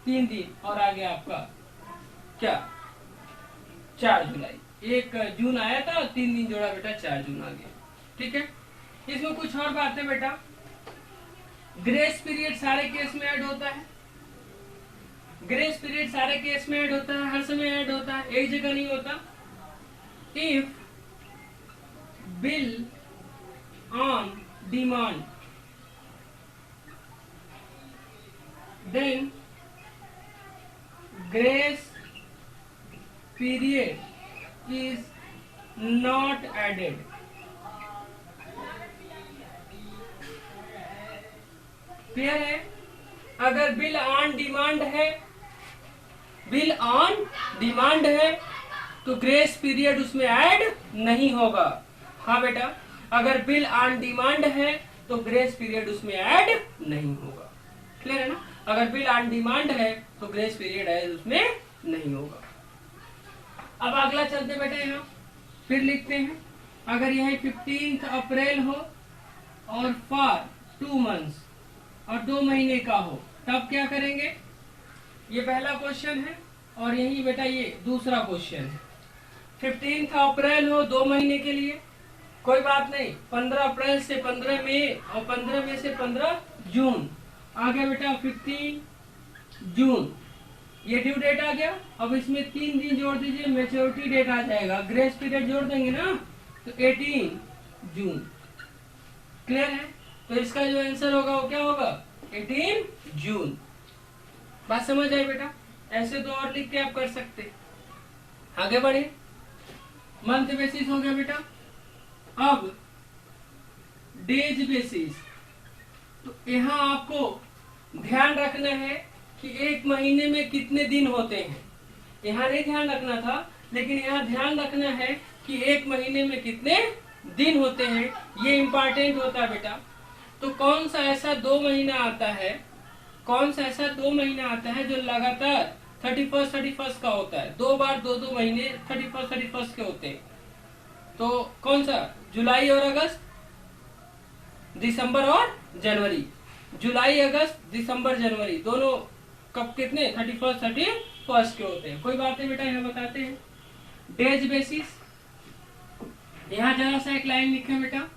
3 दिन, और आ गया आपका क्या? 4 जुलाई। 1 जून आया था, 3 दिन जोड़ा बेटा, 4 जून आ गया। ठीक है, इसमें कुछ और बात है बेटा। ग्रेस पीरियड सारे केस में ऐड होता है। ग्रेस पीरियड सारे केस में ऐड होता है, हर समय ऐड होता है, एक जगह नहीं होता। If bill on demand then grace period is not added. Clear है? अगर बिल ऑन डिमांड है, बिल ऑन डिमांड है तो ग्रेस पीरियड उसमें ऐड नहीं होगा। हाँ बेटा, अगर बिल ऑन डिमांड है तो ग्रेस पीरियड उसमें ऐड नहीं होगा। क्लियर है ना? अगर बिल ऑन डिमांड है तो ग्रेस पीरियड ऐड उसमें नहीं होगा। अब अगला चलते बेटा, यहाँ फिर लिखते हैं, अगर यह 15 अप्रैल हो और फॉर 2 मंथ्स और 2 महीने का हो, तब क्या करेंगे? ये पहला क्वेश्चन है और यही बेटा ये दूसरा क्वेश्चन है। 15 अप्रैल हो 2 महीने के लिए, कोई बात नहीं, 15 अप्रैल से 15 मई और 15 मई से 15 जून आ गया बेटा 15 जून। ये ड्यू डेट आ गया। अब इसमें 3 दिन जोड़ दीजिए, मैच्योरिटी डेट आ जाएगा। ग्रेस पीरियड जोड़ देंगे ना, तो 18 जून। क्लियर है? तो इसका जो आंसर होगा वो क्या होगा? 18 जून। बात समझ आई बेटा? ऐसे तो और लिख के आप कर सकते। आगे बढ़े। मंथ बेसिस हो गया बेटा। अब डेज बेसिस, तो यहाँ आपको ध्यान रखना है कि 1 महीने में कितने दिन होते हैं। यहाँ नहीं ध्यान रखना था, लेकिन यहाँ ध्यान रखना है कि 1 महीने में कितने दिन होते हैं, ये इम्पोर्टेंट होता है बेटा। तो कौन सा ऐसा 2 महीना आता है, कौन सा ऐसा 2 महीना आता है जो लगातार 31 का होता है? 2 बार 2 महीने 31 के होते हैं। तो कौन सा? जुलाई और अगस्त, दिसंबर और जनवरी। जुलाई, अगस्त, दिसंबर, जनवरी दोनों कब कितने? 31 के होते हैं। कोई बात नहीं बेटा, यहाँ बताते हैं। डेज बेसिस, यहाँ जरा सा एक लाइन लिखे बेटा,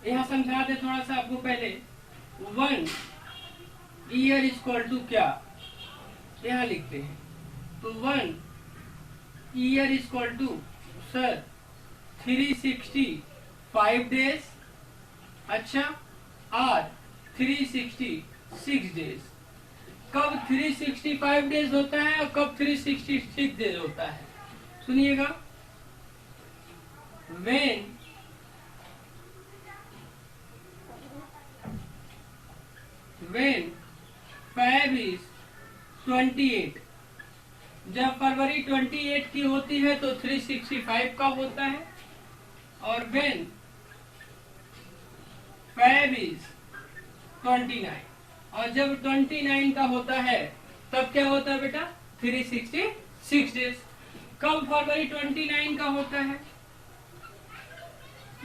यहाँ समझा दे थोड़ा सा आपको पहले। 1 ईयर इक्वल टू क्या, यहाँ लिखते हैं। तो 1 year equal to sir 365 days. अच्छा, और 366 डेज। कब 365 डेज होता है और कब 366 डेज होता है? सुनिएगा, when Feb is 28, जब फरवरी 28 की होती है तो 365 का होता है, और when Feb is 29, और जब 29 का होता है तब क्या होता है बेटा? 366 डेज। कब फरवरी 29 का होता है?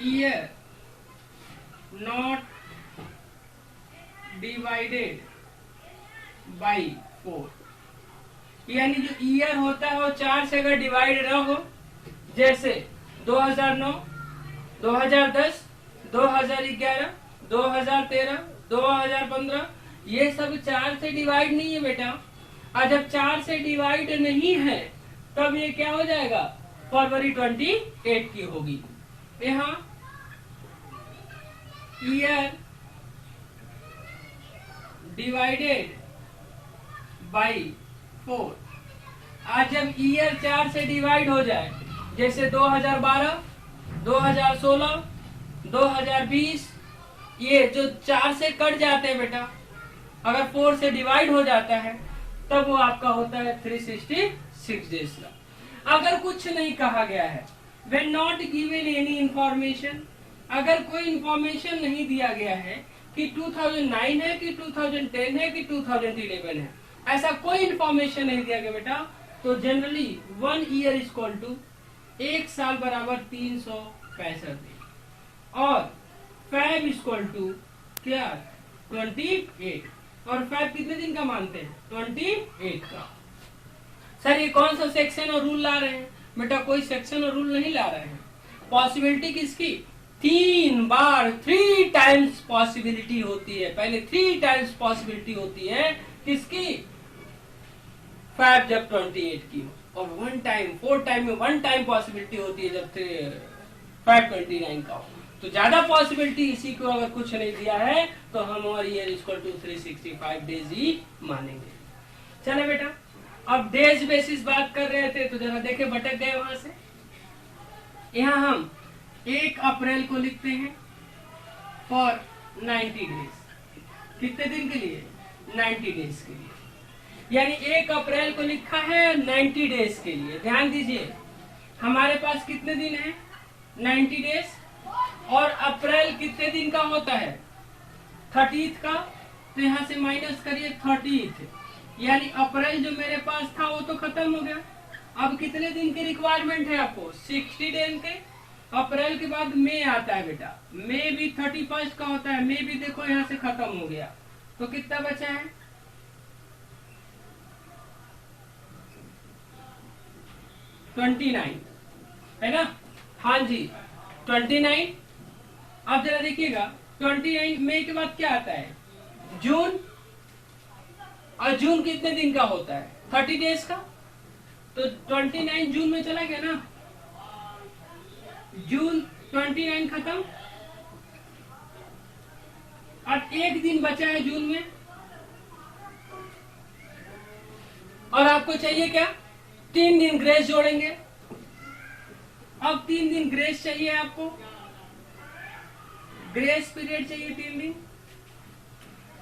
ईयर नॉट डिवाइडेड बाई 4, यानी जो ईयर होता है वो 4 से अगर डिवाइड ना हो, जैसे 2009, 2010, 2011, 2013, 2015, ये सब 4 से डिवाइड नहीं है बेटा। और जब 4 से डिवाइड नहीं है तब ये क्या हो जाएगा? फरवरी 28 की होगी। यहाँ ईयर डिवाइडेड बाई 4, आज जब ईयर 4 से डिवाइड हो जाए, जैसे 2012, 2016, 2020, ये जो 4 से कट जाते हैं बेटा, अगर 4 से डिवाइड हो जाता है तब वो आपका होता है 366 डेज का। अगर कुछ नहीं कहा गया है, when not given any information, अगर कोई इंफॉर्मेशन नहीं दिया गया है कि 2009 है कि 2010 है कि 2011 है, ऐसा कोई इंफॉर्मेशन नहीं दिया गया बेटा, तो generally 1 year is equal to 1 साल बराबर 365 दिन, और फैब इज इक्वल टू क्या? 28। और फैब कितने दिन का मानते हैं? 28 का। सर ये कौन सा सेक्शन और रूल ला रहे हैं? बेटा कोई सेक्शन और रूल नहीं ला रहे हैं। पॉसिबिलिटी किसकी? 3 बार 3 टाइम्स पॉसिबिलिटी होती है। पहले 3 टाइम्स पॉसिबिलिटी होती है किसकी? फैब जब 28 की हो, और 1 टाइम 4 टाइम में 1 टाइम पॉसिबिलिटी होती है जब फैब 29 का हो। तो ज्यादा पॉसिबिलिटी इसी को अगर कुछ नहीं दिया है तो हम और ईयर इक्वल टू 365 डेज ही मानेंगे। चले बेटा, अब डेज बेसिस बात कर रहे थे तो जरा देखे, भटक गए वहां से। यहाँ हम 1 अप्रैल को लिखते हैं फॉर 90 डेज। कितने दिन के लिए? 90 डेज के लिए। यानी 1 अप्रैल को लिखा है 90 डेज के लिए। ध्यान दीजिए, हमारे पास कितने दिन है? 90 डेज। और अप्रैल कितने दिन का होता है? 30th का। तो यहाँ से माइनस करिए 30th, यानी अप्रैल जो मेरे पास था वो तो खत्म हो गया। अब कितने दिन की रिक्वायरमेंट है आपको? 60 दिन के। अप्रैल के बाद मई आता है बेटा, मई भी 31 का होता है। मई भी देखो यहाँ से खत्म हो गया, तो कितना बचा है? 29 है ना? हाँ जी 29। अब जरा देखिएगा 29 मई के बाद क्या आता है? जून। और जून कितने दिन का होता है? 30 डेज का। तो 29 जून में चला गया ना, जून 29 खत्म। अब 1 दिन बचा है जून में, और आपको चाहिए क्या? 3 दिन ग्रेस जोड़ेंगे। अब 3 दिन ग्रेस चाहिए आपको, ग्रेस पीरियड चाहिए 3 दिन।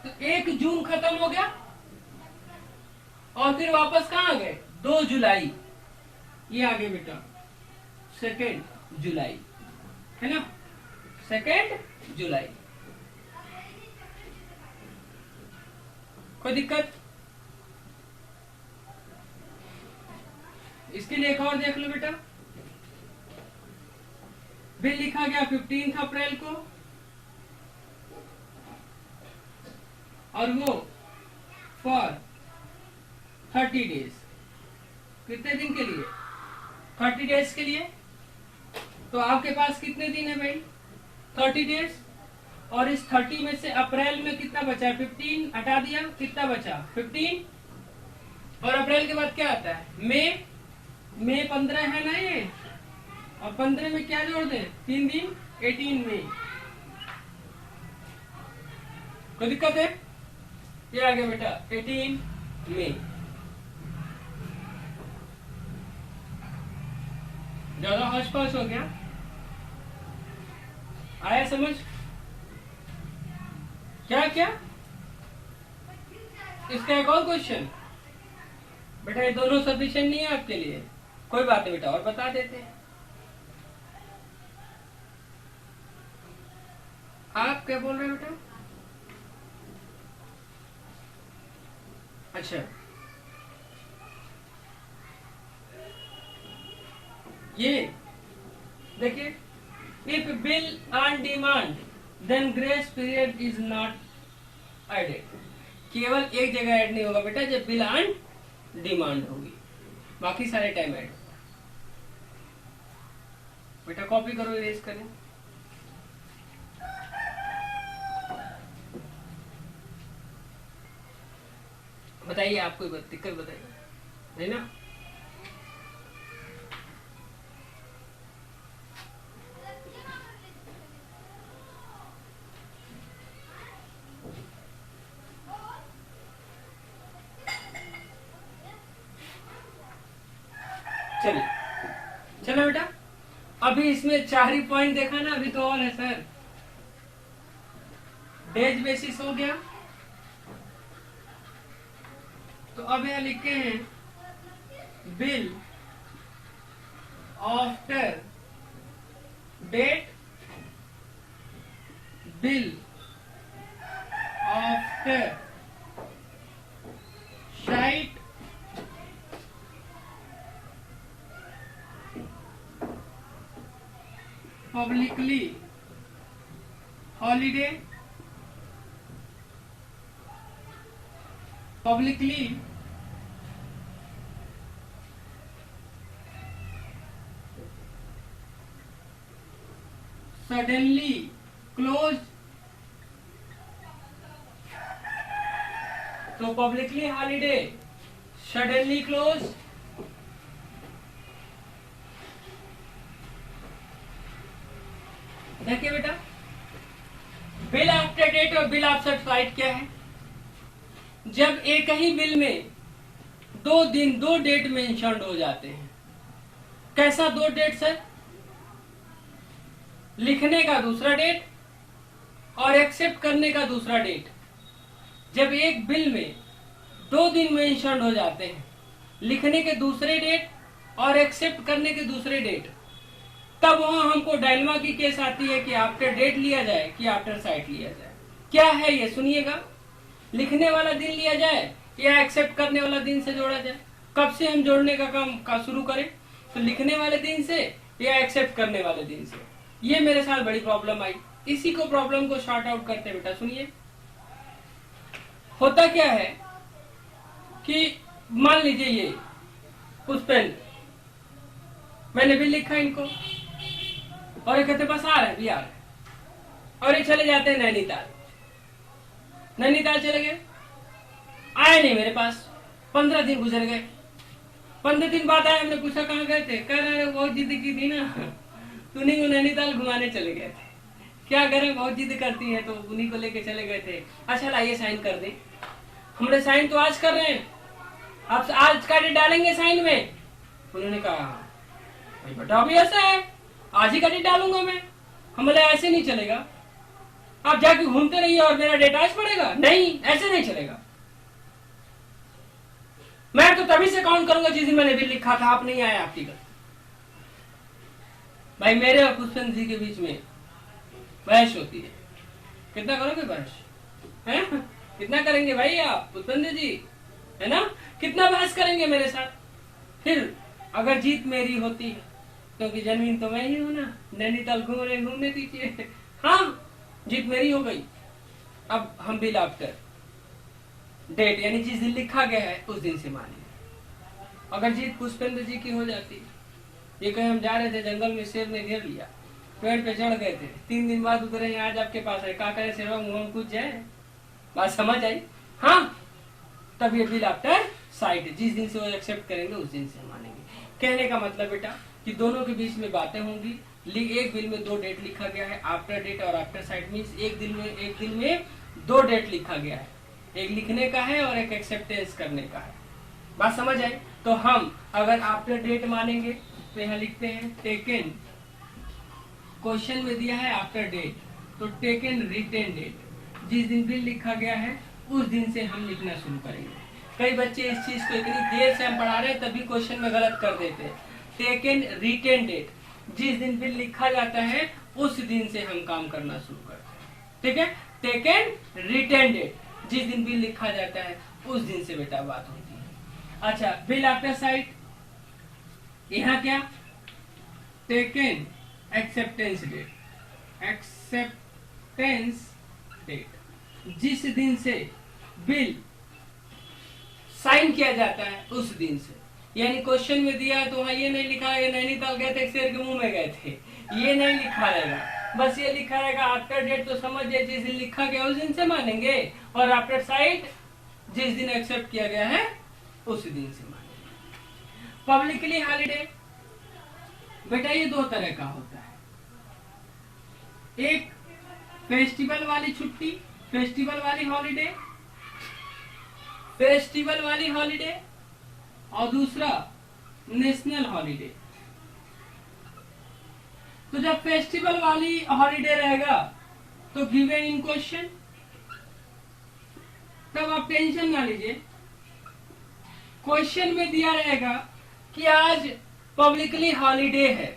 तो 1 जून खत्म हो गया, और फिर वापस कहाँ आ गए? 2 जुलाई। ये आ गए बेटा 2 जुलाई, है ना? 2 जुलाई। कोई दिक्कत? इसके लिए एक और देख लो बेटा। बिल लिखा गया 15 अप्रैल को, और वो फॉर 30 डेज। कितने दिन के लिए? 30 डेज के लिए। तो आपके पास कितने दिन है भाई? 30 डेज। और इस 30 में से अप्रैल में कितना बचा है? 15 हटा दिया, कितना बचा? 15। और अप्रैल के बाद क्या आता है? मई। मई 15 है ना ये, और 15 में क्या जोड़ दें? 3 दिन, 18 मई। कोई दिक्कत है? ये आ गया बेटा 18 मई। ज्यादा हौच पौच हो गया? आया समझ? क्या क्या? इसका एक और क्वेश्चन बेटा, ये दोनों सफिशिएंट नहीं है आपके लिए? कोई बात नहीं बेटा, और बता देते हैं। आप क्या बोल रहे हो बेटा? अच्छा, ये देखिए, if bill on demand then grace period is not added. केवल एक जगह ऐड नहीं होगा बेटा, जब बिल ऑन डिमांड होगी, बाकी सारे टाइम ऐड होगा। बेटा कॉपी करो, इरेज करें। बताइए, आपको दिक्कत बताइए, है ना? चलिए, चलो बेटा, अभी इसमें 4 ही पॉइंट देखा ना, अभी तो और है सर। डेज बेसिस हो गया, तो अब यहां लिखे हैं bill after date, bill after sight, publicly holiday, publicly suddenly close, तो पब्लिकली हॉलीडे, सडनली क्लोज, देखिए बेटा, बिल आफ्टर डेट और बिल आफ्टर साइट क्या है? जब एक ही बिल में 2 दिन 2 डेट मेंशन्ड हो जाते हैं। कैसा 2 डेट सर? लिखने का दूसरा डेट और एक्सेप्ट करने का दूसरा डेट। जब एक बिल में 2 दिन मेंशन्ड हो जाते हैं, लिखने के दूसरे डेट और एक्सेप्ट करने के दूसरे डेट, तब वहां हमको डायलमा की केस आती है कि आफ्टर डेट लिया जाए कि आफ्टर साइट लिया जाए। क्या है ये सुनिएगा, लिखने वाला दिन लिया जाए या एक्सेप्ट करने वाला दिन से जोड़ा जाए? कब से हम जोड़ने का काम शुरू करें? तो लिखने वाले दिन से या एक्सेप्ट करने वाले दिन से? ये मेरे साथ बड़ी प्रॉब्लम आई, इसी को प्रॉब्लम को शॉर्ट आउट करते बेटा। सुनिए, होता क्या है कि मान लीजिए ये पुष्पेंद्र, मैंने भी लिखा इनको, और ये कहते बस आ रहे बिहार, और ये चले जाते हैं नैनीताल। नैनीताल चले गए, आए नहीं मेरे पास, 15 दिन गुजर गए। 15 दिन बाद आए, हमने पूछा कहाँ गए थे? कह रहे बहुत जिद की थी ना, तो उन्हीं को नैनीताल घुमाने चले गए थे। क्या करें, बहुत जिद करती है तो उन्हीं को लेके चले गए थे। अच्छा लाइए साइन कर दे। हमने साइन तो आज कर रहे हैं, आप आज का डेट डालेंगे साइन में? उन्होंने कहा भाई बेटा अभी ऐसा है, आज ही का डेट डालूंगा मैं। हम बोले ऐसे नहीं चलेगा, आप जाके घूमते रहिए और मेरा डेट आज पड़ेगा। नहीं, ऐसे नहीं चलेगा। मैं तो तभी से काउंट करूंगा जिस दिन मैंने बिल लिखा था, आप नहीं आए, आपकी गलती। भाई मेरे और पुष्पेंद्र जी के बीच में बहस होती है। कितना करोगे बहस? है कितना करेंगे भाई आप पुष्पेंद्र जी, है ना? कितना बहस करेंगे मेरे साथ? फिर अगर जीत मेरी होती है, क्योंकि जमीन तो मैं ही हूं ना, नैनीताल घूमने दीजिए। हाँ, जीत मेरी हो गई। अब हम बिल आफ्टर डेट यानी जिस दिन लिखा गया है उस दिन से मानिए। अगर जीत पुष्पेंद्र जी की हो जाती, ये कहीं हम जा रहे थे, जंगल में शेर ने घेर लिया, पेड़ पे चढ़ गए थे, 3 दिन बाद उतरे, आज आपके पास है, क्या करे शेरवा मुंह कूद जाए। बात समझ आई? हाँ, तब ये बिल आफ्टर साइट, जिस दिन से वो एक्सेप्ट करेंगे उस दिन से मानेंगे। कहने का मतलब बेटा कि दोनों के बीच में बातें होंगी। एक बिल में 2 डेट लिखा गया है, आफ्टर डेट और आफ्टर साइट मीन्स एक दिन में दो डेट लिखा गया है, एक लिखने का है और एक एक्सेप्टेंस करने का है। बात समझ आई? तो हम अगर आफ्टर डेट मानेंगे तो यहाँ लिखते हैं टेकन, क्वेश्चन में दिया है आफ्टर डेट, तो टेकन रिटेन डेट, जिस दिन बिल लिखा गया है उस दिन से हम लिखना शुरू करेंगे। कई बच्चे इस चीज को इतनी देर से हम पढ़ा रहे हैं तभी क्वेश्चन में गलत कर देते हैं। टेकन रिटेन डेट, जिस दिन बिल लिखा जाता है उस दिन से हम काम करना शुरू करते हैं। ठीक है, टेकन रिटेन डेट, जिस दिन बिल लिखा जाता है उस दिन से बेटा बात होती है। अच्छा, बिल आफ्टर साइट, यहाँ क्या taken acceptance date, acceptance date, जिस दिन से बिल साइन किया जाता है उस दिन से। यानी क्वेश्चन में दिया है तो वहां ये नहीं लिखा है नैनीताल गए थे शेर के मुंह में गए थे, ये नहीं लिखा रहेगा, बस ये लिखा रहेगा आफ्टर डेट, तो समझ जाए जिस दिन लिखा गया उस दिन से मानेंगे, और आफ्टर साइट जिस दिन एक्सेप्ट किया गया है उस दिन से मानेंगे। पब्लिकली हॉलीडे बेटा ये दो तरह का होता है, एक फेस्टिवल वाली छुट्टी, फेस्टिवल वाली हॉलीडे, फेस्टिवल वाली हॉलीडे, और दूसरा नेशनल हॉलीडे। तो जब फेस्टिवल वाली हॉलीडे रहेगा तो गिवन इन क्वेश्चन, तब आप टेंशन ना लीजिए, क्वेश्चन में दिया रहेगा कि आज पब्लिकली हॉलीडे है,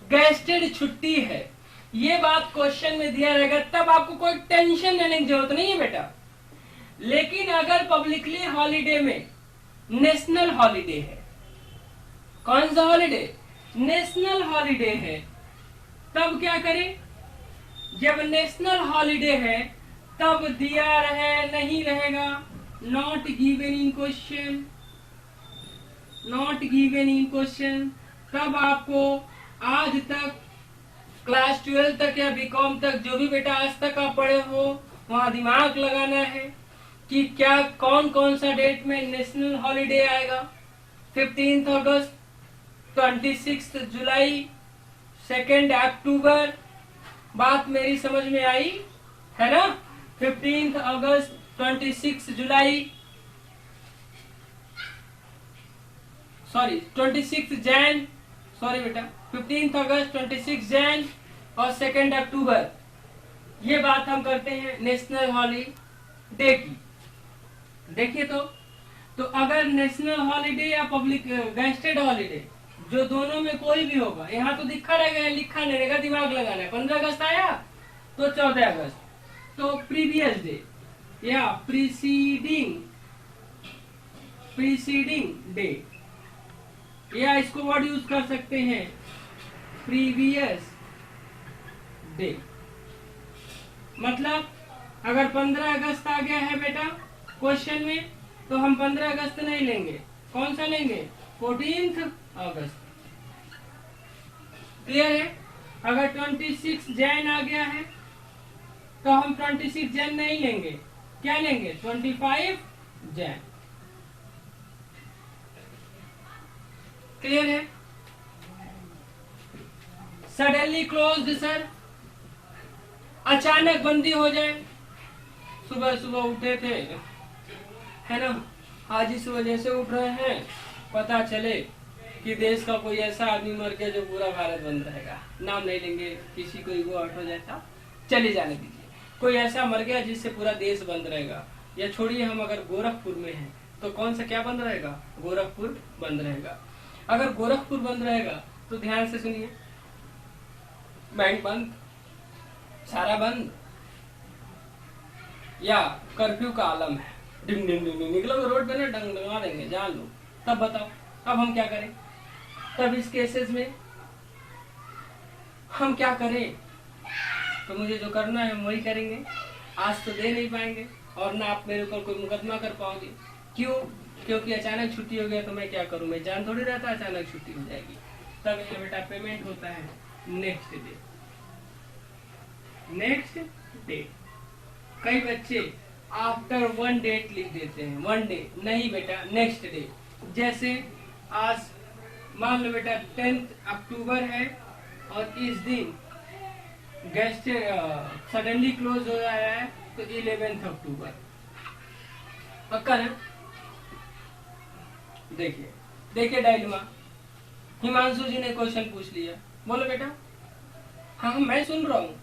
गेस्टेड छुट्टी है, ये बात क्वेश्चन में दिया रहेगा, तब आपको कोई टेंशन लेने की जरूरत नहीं है बेटा। लेकिन अगर पब्लिकली हॉलीडे में नेशनल हॉलीडे है, कौन सा हॉलीडे? नेशनल हॉलीडे है, तब क्या करें? जब नेशनल हॉलीडे है तब दिया रहे नहीं रहेगा not given in question, not given in question, तब आपको आज तक क्लास 12 तक या बीकॉम तक जो भी बेटा आज तक आप पढ़े हो वहां दिमाग लगाना है कि क्या कौन कौन सा डेट में नेशनल हॉलीडे आएगा। 15 अगस्त, 26 जुलाई, 2 अक्टूबर, बात मेरी समझ में आई है ना? 15 अगस्त, 26 जुलाई, सॉरी 26 जैन, सॉरी बेटा 15 अगस्त, 26 जैन और 2 अक्टूबर, ये बात हम करते हैं नेशनल हॉलीडे की। देखिए तो अगर नेशनल हॉलीडे या पब्लिक गेस्टेड हॉलीडे, जो दोनों में कोई भी होगा, यहाँ तो दिखा रहेगा, लिखा नहीं रहेगा, दिमाग लगाना है। 15 अगस्त आया तो 14 अगस्त, तो प्रीवियस डे या प्रीसीडिंग डे, या इसको वर्ड यूज कर सकते हैं प्रीवियस डे। मतलब अगर 15 अगस्त आ गया है बेटा क्वेश्चन में, तो हम 15 अगस्त नहीं लेंगे, कौन सा लेंगे? 14 अगस्त। क्लियर है? अगर 26 जैन आ गया है तो हम 26 जैन नहीं लेंगे, क्या लेंगे? 25 जैन। क्लियर है? सडनली क्लोज्ड सर, अचानक बंदी हो जाए, सुबह सुबह उठे थे है ना, आज इस वजह से उठ रहे हैं, पता चले कि देश का कोई ऐसा आदमी मर गया जो पूरा भारत बंद रहेगा, नाम नहीं लेंगे, किसी को ईगो हर्ट हो जाता, चले जाने दीजिए, कोई ऐसा मर गया जिससे पूरा देश बंद रहेगा। या छोड़िए, हम अगर गोरखपुर में हैं तो कौन सा क्या बंद रहेगा? गोरखपुर बंद रहेगा। अगर गोरखपुर बंद रहेगा तो ध्यान से सुनिए, बैंक बंद, सारा बंद, या कर्फ्यू का आलम है, डिंग डिंग डिंग निकलो रोड पे ना, डंग डंगा देंगे, जान लो, तब बताओ अब हम क्या करें? तब इस केसेस में हम क्या करें? तो मुझे जो करना है हम वही करेंगे, आज तो दे नहीं पाएंगे और ना आप मेरे ऊपर कोई मुकदमा कर पाओगे। क्यों? क्योंकि अचानक छुट्टी हो गया तो मैं क्या करूं, मैं जान थोड़ी रहता अचानक छुट्टी हो जाएगी। तब ये बेटा पेमेंट होता है नेक्स्ट डे, नेक्स्ट डे। कई बच्चे आफ्टर 1 डेट लिख देते हैं, 1 डे नहीं बेटा, नेक्स्ट डे। जैसे आज मान लो बेटा 10 अक्टूबर है और इस दिन गेस्ट सडनली क्लोज हो रहा है तो 11 अक्टूबर, पक्का ना? देखिए देखिए डायलमा, हिमांशु जी ने क्वेश्चन पूछ लिया, बोलो बेटा। हाँ मैं सुन रहा हूँ।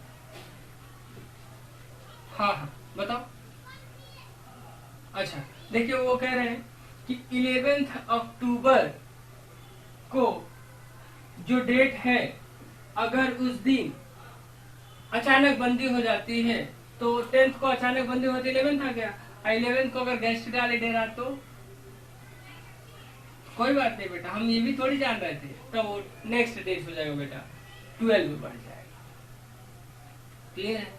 हाँ हाँ बताओ। अच्छा देखिए वो कह रहे हैं कि 11 अक्टूबर को जो डेट है, अगर उस दिन अचानक बंदी हो जाती है तो 10th को अचानक बंदी होती, 11th आ गया, 11th को अगर गेस्ट डाले दे रहा तो कोई बात नहीं बेटा, हम ये भी थोड़ी जान रहे थे, तो वो नेक्स्ट डेट हो जाएगा बेटा, 12 में बढ़ जाएगा। क्लियर है?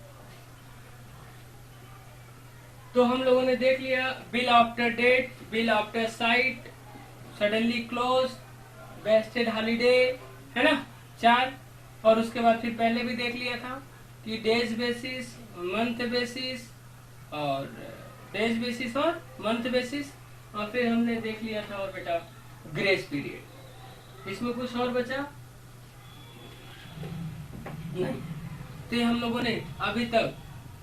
तो हम लोगों ने देख लिया bill after date, bill after sight, suddenly close, wasted holiday, है ना, 4। और उसके बाद फिर पहले भी देख लिया था कि डेज बेसिस, मंथ बेसिस, और डेज बेसिस और मंथ बेसिस, और फिर हमने देख लिया था और बेटा ग्रेस पीरियड। इसमें कुछ और बचा नहीं। तो हम लोगों ने अभी तक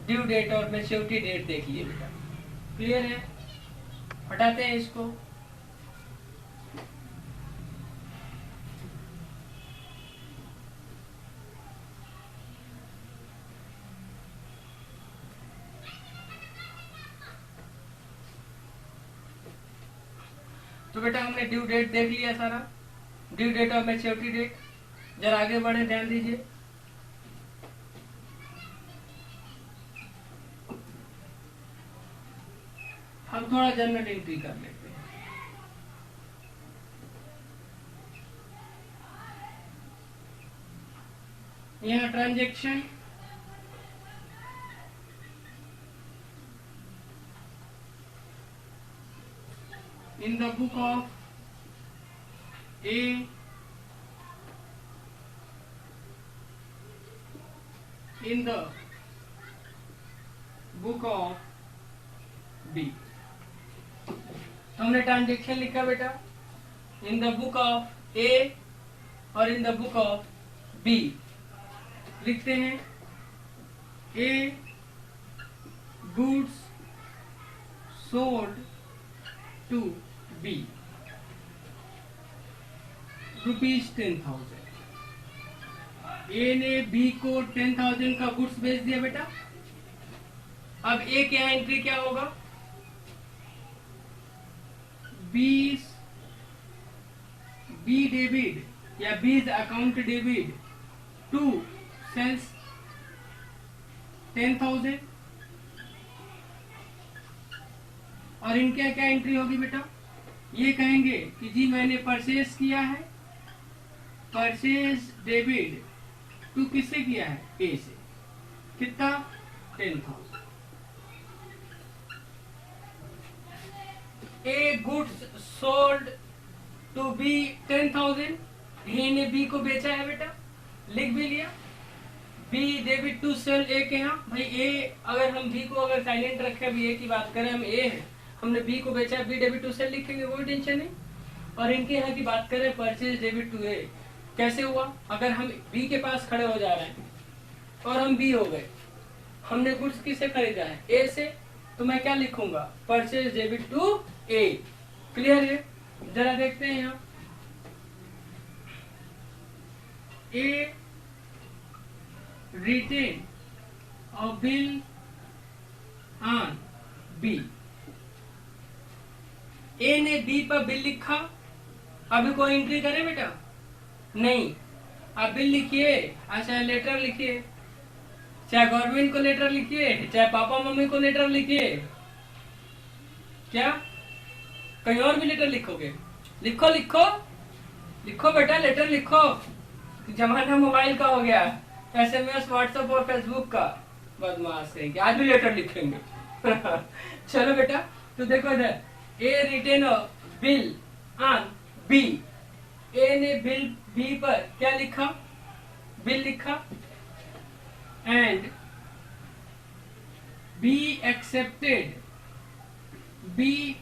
ड्यू डेट और मैच्योरिटी डेट देख लिए बेटा। क्लियर है? हटाते हैं इसको। तो बेटा हमने ड्यू डेट देख लिया सारा, ड्यू डेट और मैच्योरिटी डेट। जरा आगे बढ़े, ध्यान दीजिए। हम थोड़ा जनरल एंट्री कर लेते हैं। यहाँ transaction, in the book of A, in the book of B। तो हमने ट्रांजेक्शन लिखा बेटा, in the book of A और in the book of B. लिखते हैं A goods sold to B ₹10,000। A ने बी को 10,000 का गुड्स बेच दिया बेटा। अब ए के यहाँ एंट्री क्या होगा? बी डेबिट या बीज अकाउंट डेबिट टू सेल्स 10,000। और इनके क्या एंट्री होगी बेटा? ये कहेंगे कि जी मैंने परचेज किया है, परचेज डेबिट टू किससे किया है? ए से। कितना? 10,000। ए goods sold to B 10,000। A ने बी को बेचा है बेटा, लिख भी लिया। बी डेबिट टू सेल ए के यहाँ। भाई ए, अगर हम बी को अगर साइलेंट रखे, अभी ए की बात करें, हम ए है, हमने बी को बेचा, बी डेबिट टू सेल लिखेंगे, कोई टेंशन नहीं। और इनके यहाँ की बात करें, परचेज डेबिट टू ए, कैसे हुआ? अगर हम बी के पास खड़े हो जा रहे हैं और हम बी हो गए, हमने गुड्स किससे खरीदा है? ए से, तो मैं क्या लिखूंगा? Purchase debit to A. Clear है? जरा देखते हैं यहाँ, A written a bill on B. A ने बी पर बिल लिखा। अभी कोई एंट्री करे बेटा? नहीं। आप बिल लिखिए, अच्छा लेटर लिखिए, चाहे गवर्नमेंट को लेटर लिखिए, चाहे पापा मम्मी को लेटर लिखिए, क्या कहीं और भी लेटर लिखोगे? लिखो लिखो लिखो बेटा, लेटर लिखो। जमाना मोबाइल का हो गया, SMS, व्हाट्सएप और फेसबुक का। बदमाश है कि आज भी लेटर लिखेंगे। चलो बेटा, तो देखो इधर, A written a bill on B. A ने बिल बी पर क्या लिखा? बिल लिखा। And B accepted, B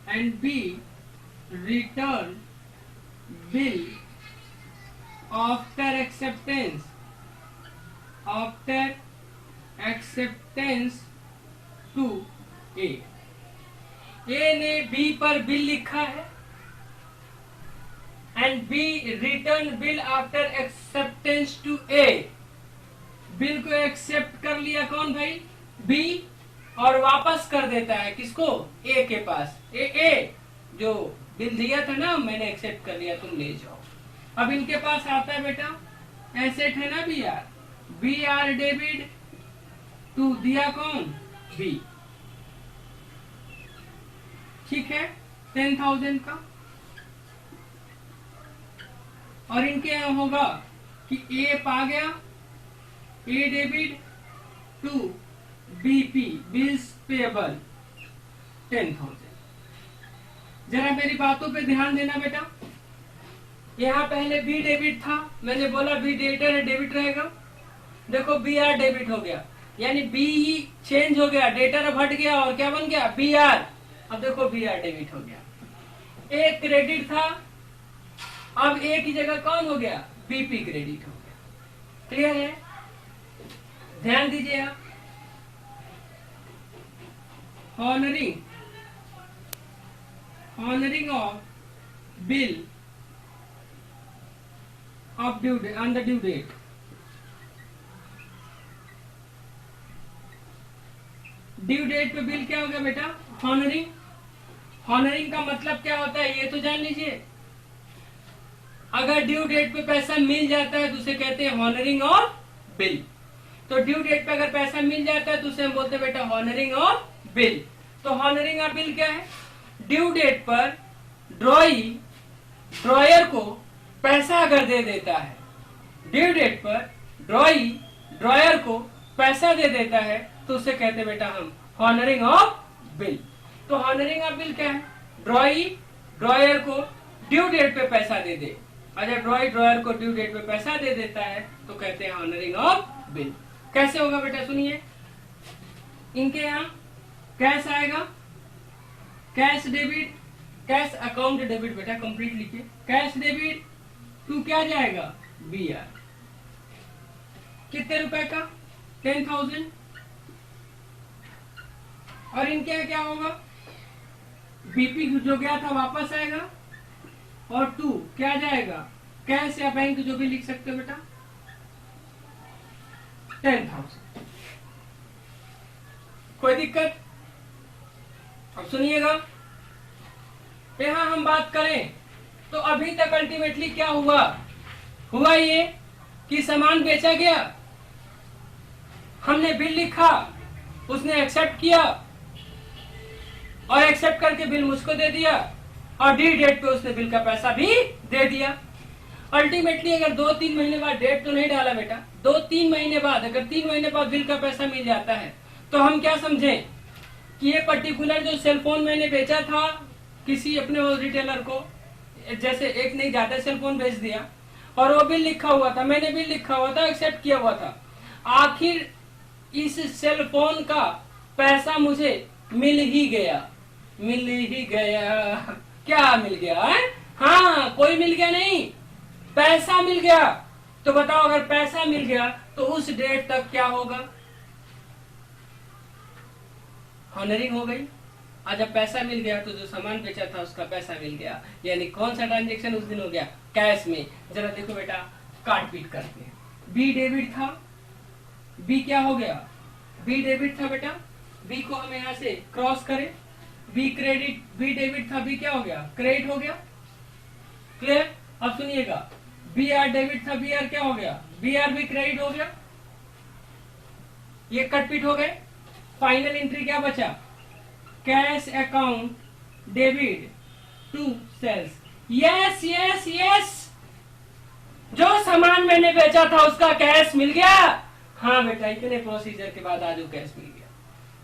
and B return bill after acceptance, after acceptance to A ने बी पर बिल लिखा है and B return bill after acceptance to A. Bill को एक्सेप्ट कर लिया कौन भाई? बी, और वापस कर देता है किसको? ए के पास। ए जो बिल दिया था ना मैंने एक्सेप्ट कर लिया, तुम ले जाओ। अब इनके पास आता है बेटा एसेट है ना बी आर डेबिट टू दिया कौन? बी। ठीक है 10,000 का। और इनके यहां होगा कि ए पा गया, A debit to BP bills payable 10,000। जरा मेरी बातों पे ध्यान देना बेटा। यहाँ पहले बी डेबिट था, मैंने बोला बी डेटर है डेबिट रहेगा। देखो बी आर डेबिट हो गया, यानी बी ही चेंज हो गया, डेटर अब हट गया और क्या बन गया? B R. अब देखो बी आर डेबिट हो गया। ए क्रेडिट था, अब ए की जगह कौन हो गया? बीपी क्रेडिट हो गया। क्लियर है? ध्यान दीजिए आप। Honouring of bill of due date on the due date. Due date पे बिल क्या हो गया बेटा? हॉनरिंग। हॉनरिंग का मतलब क्या होता है ये तो जान लीजिए। अगर ड्यू डेट पे पैसा मिल जाता है तो उसे कहते हैं हॉनरिंग ऑफ बिल। तो ड्यू डेट पे अगर पैसा मिल जाता है तो उसे हम बोलते हैं बेटा हॉनरिंग ऑफ बिल। तो हॉनरिंग ऑफ बिल क्या है? ड्यू डेट पर ड्रॉयर को पैसा अगर दे देता है, ड्यू डेट पर ड्रॉयर को पैसा दे देता है तो उसे कहते हैं बेटा हम हॉनरिंग ऑफ बिल। तो हॉनरिंग ऑफ बिल क्या है? ड्रॉयर को ड्यू डेट पे पैसा दे दे। अगर ड्रॉयर को ड्यू डेट पे पैसा दे देता है तो कहते हैं हॉनरिंग ऑफ बिल। कैसे होगा बेटा सुनिए। इनके यहाँ कैश आएगा, cash debit, cash account debit बेटा कंप्लीट लिखिए। कैश डेबिट टू क्या जाएगा? B R. कितने रुपए का? 10,000। और इनके यहाँ क्या होगा? बीपी जो गया था वापस आएगा और टू क्या जाएगा? कैश या बैंक जो भी लिख सकते हो बेटा 10,000। कोई दिक्कत? अब सुनिएगा, यहां हम बात करें तो अभी तक अल्टीमेटली क्या हुआ ये कि सामान बेचा गया, हमने बिल लिखा, उसने एक्सेप्ट किया और एक्सेप्ट करके बिल मुझको दे दिया और डी डेट पे उसने बिल का पैसा भी दे दिया। अल्टीमेटली अगर 2-3 महीने बाद, डेट तो नहीं डाला बेटा, 2-3 महीने बाद, अगर 3 महीने बाद बिल का पैसा मिल जाता है तो हम क्या समझें कि ये पर्टिकुलर जो सेलफोन मैंने बेचा था किसी अपने रिटेलर को, जैसे एक नहीं ज्यादा सेलफोन बेच दिया और वो बिल लिखा हुआ था, मैंने बिल लिखा हुआ था, एक्सेप्ट किया हुआ था, आखिर इस सेलफोन का पैसा मुझे मिल ही गया। क्या मिल गया है? हाँ, कोई मिल गया नहीं, पैसा मिल गया। तो बताओ अगर पैसा मिल गया तो उस डेट तक क्या होगा? हॉनरिंग हो गई। आज जब पैसा मिल गया तो जो सामान बेचा था उसका पैसा मिल गया, यानी कौन सा ट्रांजेक्शन उस दिन हो गया? कैश में। जरा देखो बेटा, काट पीट करते हैं। बी डेबिट था, बी क्या हो गया? बी डेबिट था बेटा, बी को हम यहां से क्रॉस करें, बी क्रेडिट, बी डेबिट था, बी क्या हो गया? क्रेडिट हो गया। क्लियर? अब सुनिएगा, बी आर डेबिट था, बी आर क्या हो गया? बी आर भी क्रेडिट हो गया। ये कट पीट हो गए। फाइनल एंट्री क्या बचा? Cash account debit to sales. Yes yes yes, जो सामान मैंने बेचा था उसका कैश मिल गया। हाँ बेटा, इतने प्रोसीजर के बाद आज वो कैश मिल गया,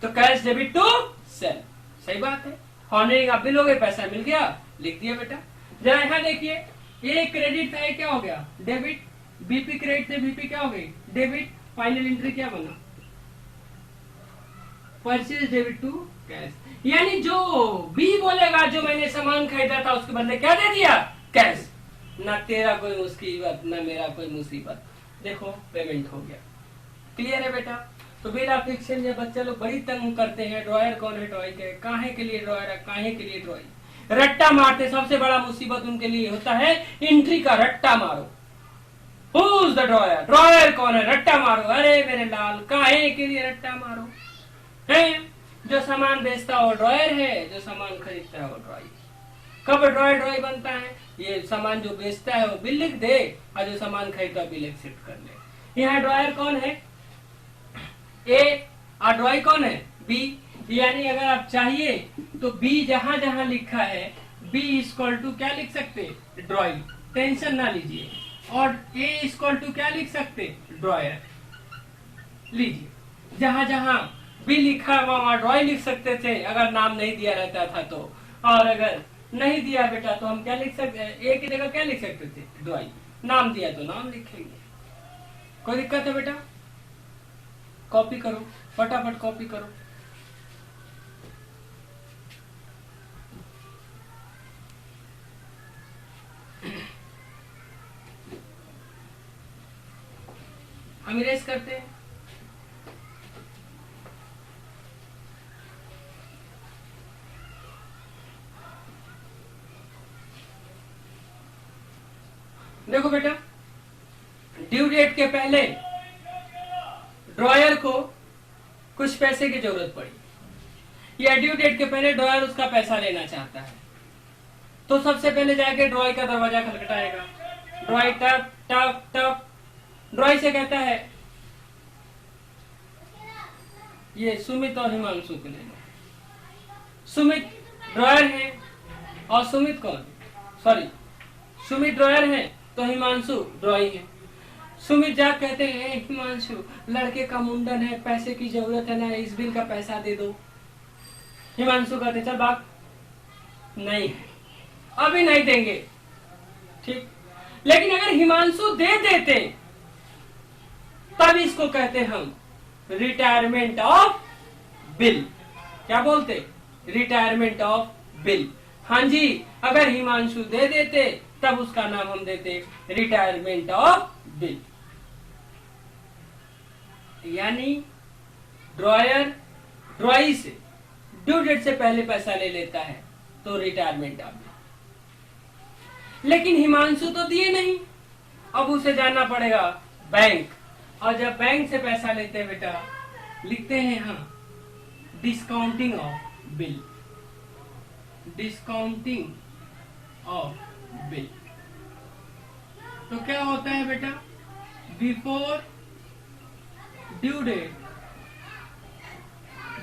तो कैश डेबिट टू सेल। सही बात है। हॉनरिंग आप बिल हो गए, पैसा मिल गया, लिख दिया बेटा। जरा यहां देखिए, ये क्रेडिट था, ये क्या हो गया? डेबिट। बीपी क्रेडिट थे, बीपी क्या हो गई? डेबिट। फाइनल एंट्री क्या बना? Purchase debit to cash. यानी जो बी बोलेगा जो मैंने सामान खरीदा था उसके बदले क्या दे दिया? कैश। ना तेरा कोई मुसीबत ना मेरा कोई मुसीबत, देखो पेमेंट हो गया। क्लियर है बेटा? तो बिल ऑफ एक्सचेंज में बच्चे लोग बड़ी तंग करते हैं, ड्रॉयर कौन है, ड्रॉई के काहे के लिए ड्रॉयर है, काहे के लिए ड्रॉई, रट्टा मारते। सबसे बड़ा मुसीबत उनके लिए होता है एंट्री का, रट्टा मारो। Who's the ड्रॉयर, ड्रॉयर कौन है, रट्टा मारो। अरे मेरे लाल, काहे के लिए रट्टा मारो है? जो सामान बेचता है वो ड्रॉयर है, जो सामान खरीदता है वो ड्रॉई। कब ड्रॉयर ड्रॉई बनता है? ये सामान जो बेचता है वो बिल लिख दे और जो सामान खरीदता है बिल एक्सेप्ट कर ले। यहाँ ड्रॉयर कौन है? ए, और ड्रॉई कौन है? बी। यानी अगर आप चाहिए तो बी जहां जहां लिखा है बी इक्वल टू क्या लिख सकते? ड्रॉई, टेंशन ना लीजिए। और ए इक्वल टू क्या लिख सकते? ड्रॉयर। लीजिए, जहां जहां बी लिखा वहां ड्रॉई लिख सकते थे अगर नाम नहीं दिया रहता था तो, और अगर नहीं दिया बेटा तो हम क्या लिख सकते? ए की जगह क्या लिख सकते थे? ड्रॉई। नाम दिया तो नाम लिखेंगे। कोई दिक्कत है बेटा? कॉपी करो, फटाफट कॉपी करो। हम इरेज करते हैं। देखो बेटा, ड्यू डेट के पहले ड्रॉयर को कुछ पैसे की जरूरत पड़ी, या ड्यू डेट के पहले ड्रॉयर उसका पैसा लेना चाहता है, तो सबसे पहले जाके ड्रॉय का दरवाजा खटखटाएगा। ड्रॉय टक टक टक, ड्रॉय से कहता है ये सुमित और हिमांशु को ले लो। सुमित ड्रॉयर है और सुमित कौन? सॉरी, सुमित ड्रॉयर है तो हिमांशु ड्रॉई है। सुमित जा कहते हैं हिमांशु लड़के का मुंडन है, पैसे की जरूरत है ना, इस बिल का पैसा दे दो। हिमांशु कहते चल भाग, नहीं अभी नहीं देंगे, ठीक। लेकिन अगर हिमांशु दे देते तब इसको कहते हम रिटायरमेंट ऑफ बिल। क्या बोलते? Retirement of bill. हाँ जी, अगर हिमांशु दे देते तब उसका नाम हम देते रिटायरमेंट ऑफ बिल। यानी ड्रॉयर ड्रॉई से ड्यू डेट से पहले पैसा ले लेता है तो रिटायरमेंट ऑफ बिल। लेकिन हिमांशु तो दिए नहीं, अब उसे जाना पड़ेगा बैंक, और जब बैंक से पैसा लेते हैं बेटा लिखते हैं हम discounting of bill. Discounting of bill. तो क्या होता है बेटा? Before due date,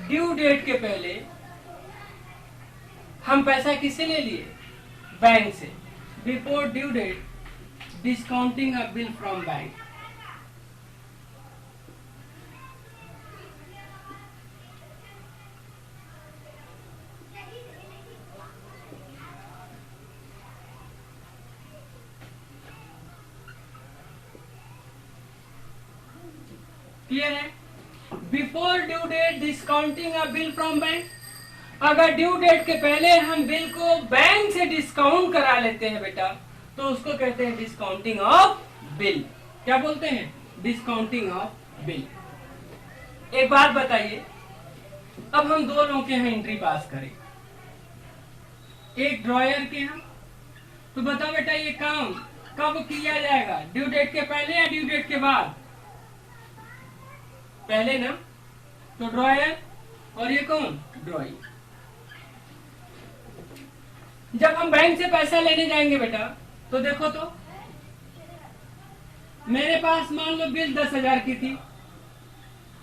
due date के पहले हम पैसा किससे ले लिए? बैंक से। Before due date discounting of bill from bank. Clear है? Before due date discounting a bill from bank. अगर ड्यू डेट के पहले हम बिल को बैंक से डिस्काउंट करा लेते हैं बेटा तो उसको कहते हैं डिस्काउंटिंग ऑफ बिल। क्या बोलते हैं? Discounting of bill. एक बात बताइए, अब हम दो लोगों के यहाँ एंट्री पास करें, एक ड्रॉयर के यहाँ, तो बताओ बेटा ये काम कब किया जाएगा? ड्यू डेट के पहले या ड्यू डेट के बाद? पहले ना, तो ड्रॉयर और ये कौन? ड्रॉई। जब हम बैंक से पैसा लेने जाएंगे बेटा तो देखो तो मेरे पास मान लो बिल 10,000 की थी,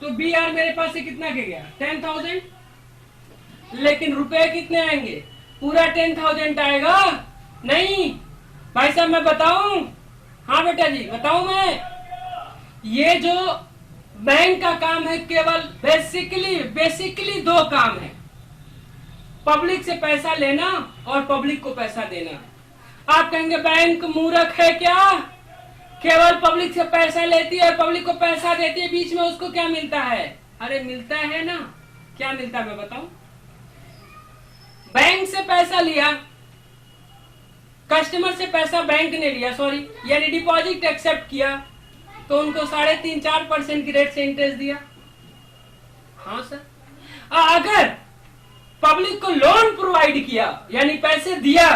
तो बी आर मेरे पास से कितना के गया? 10,000। लेकिन रुपए कितने आएंगे? पूरा 10,000 आएगा? नहीं भाई साहब, मैं बताऊं? हाँ बेटा जी बताऊं मैं। ये जो बैंक का काम है केवल बेसिकली दो काम है, पब्लिक से पैसा लेना और पब्लिक को पैसा देना। आप कहेंगे बैंक मूर्ख है क्या? केवल पब्लिक से पैसा लेती है और पब्लिक को पैसा देती है, बीच में उसको क्या मिलता है? अरे मिलता है ना, क्या मिलता है मैं बताऊं? बैंक से पैसा लिया, कस्टमर से पैसा बैंक ने लिया, सॉरी यानी डिपॉजिट एक्सेप्ट किया, तो उनको 3.5-4% की रेट से इंटरेस्ट दिया। हाँ सर, अगर पब्लिक को लोन प्रोवाइड किया यानी पैसे दिया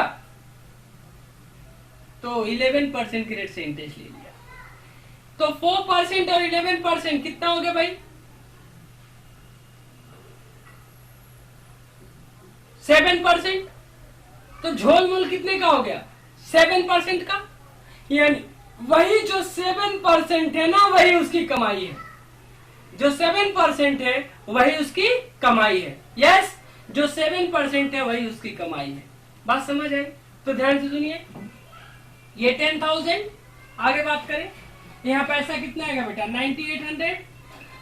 तो 11% के रेट से इंटरेस्ट ले लिया, तो 4% और 11% कितना हो गया भाई? 7%। तो झोलमोल कितने का हो गया? 7% का। यानी वही जो 7% है ना, वही उसकी कमाई है। जो 7% है वही उसकी कमाई है। यस, जो 7% है वही उसकी कमाई है। बात समझ आई? तो ध्यान से सुनिए, ये 10,000। आगे बात करें, यहाँ पैसा कितना आएगा बेटा? 9800।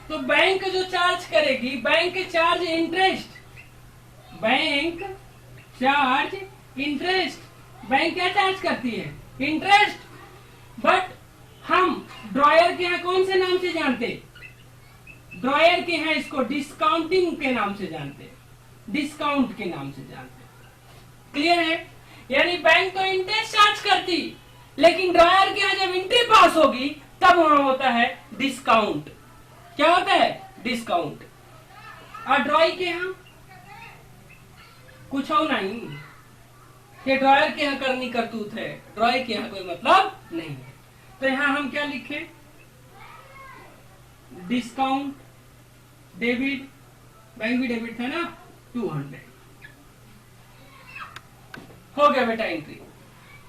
तो बैंक जो चार्ज करेगी, bank charge interest, bank charge interest. Bank क्या चार्ज करती है? इंटरेस्ट। बट हम ड्रॉयर के यहाँ कौन से नाम से जानते? ड्रॉयर के यहाँ इसको डिस्काउंटिंग के नाम से जानते, डिस्काउंट के नाम से जानते। क्लियर है? यानी बैंक तो इंटरेस्ट चार्ज करती, लेकिन ड्रॉयर के यहाँ जब एंट्री पास होगी तब वहां होता है डिस्काउंट। क्या होता है? डिस्काउंट। और ड्रॉई के यहाँ कुछ हो नहीं, ये ड्रॉयर के यहाँ करनी करतूत है, ड्रॉई के यहाँ कोई मतलब नहीं है। तो यहाँ हम क्या लिखे? डिस्काउंट डेबिट, बैंक भी डेबिट था ना, 200 हो गया बेटा एंट्री।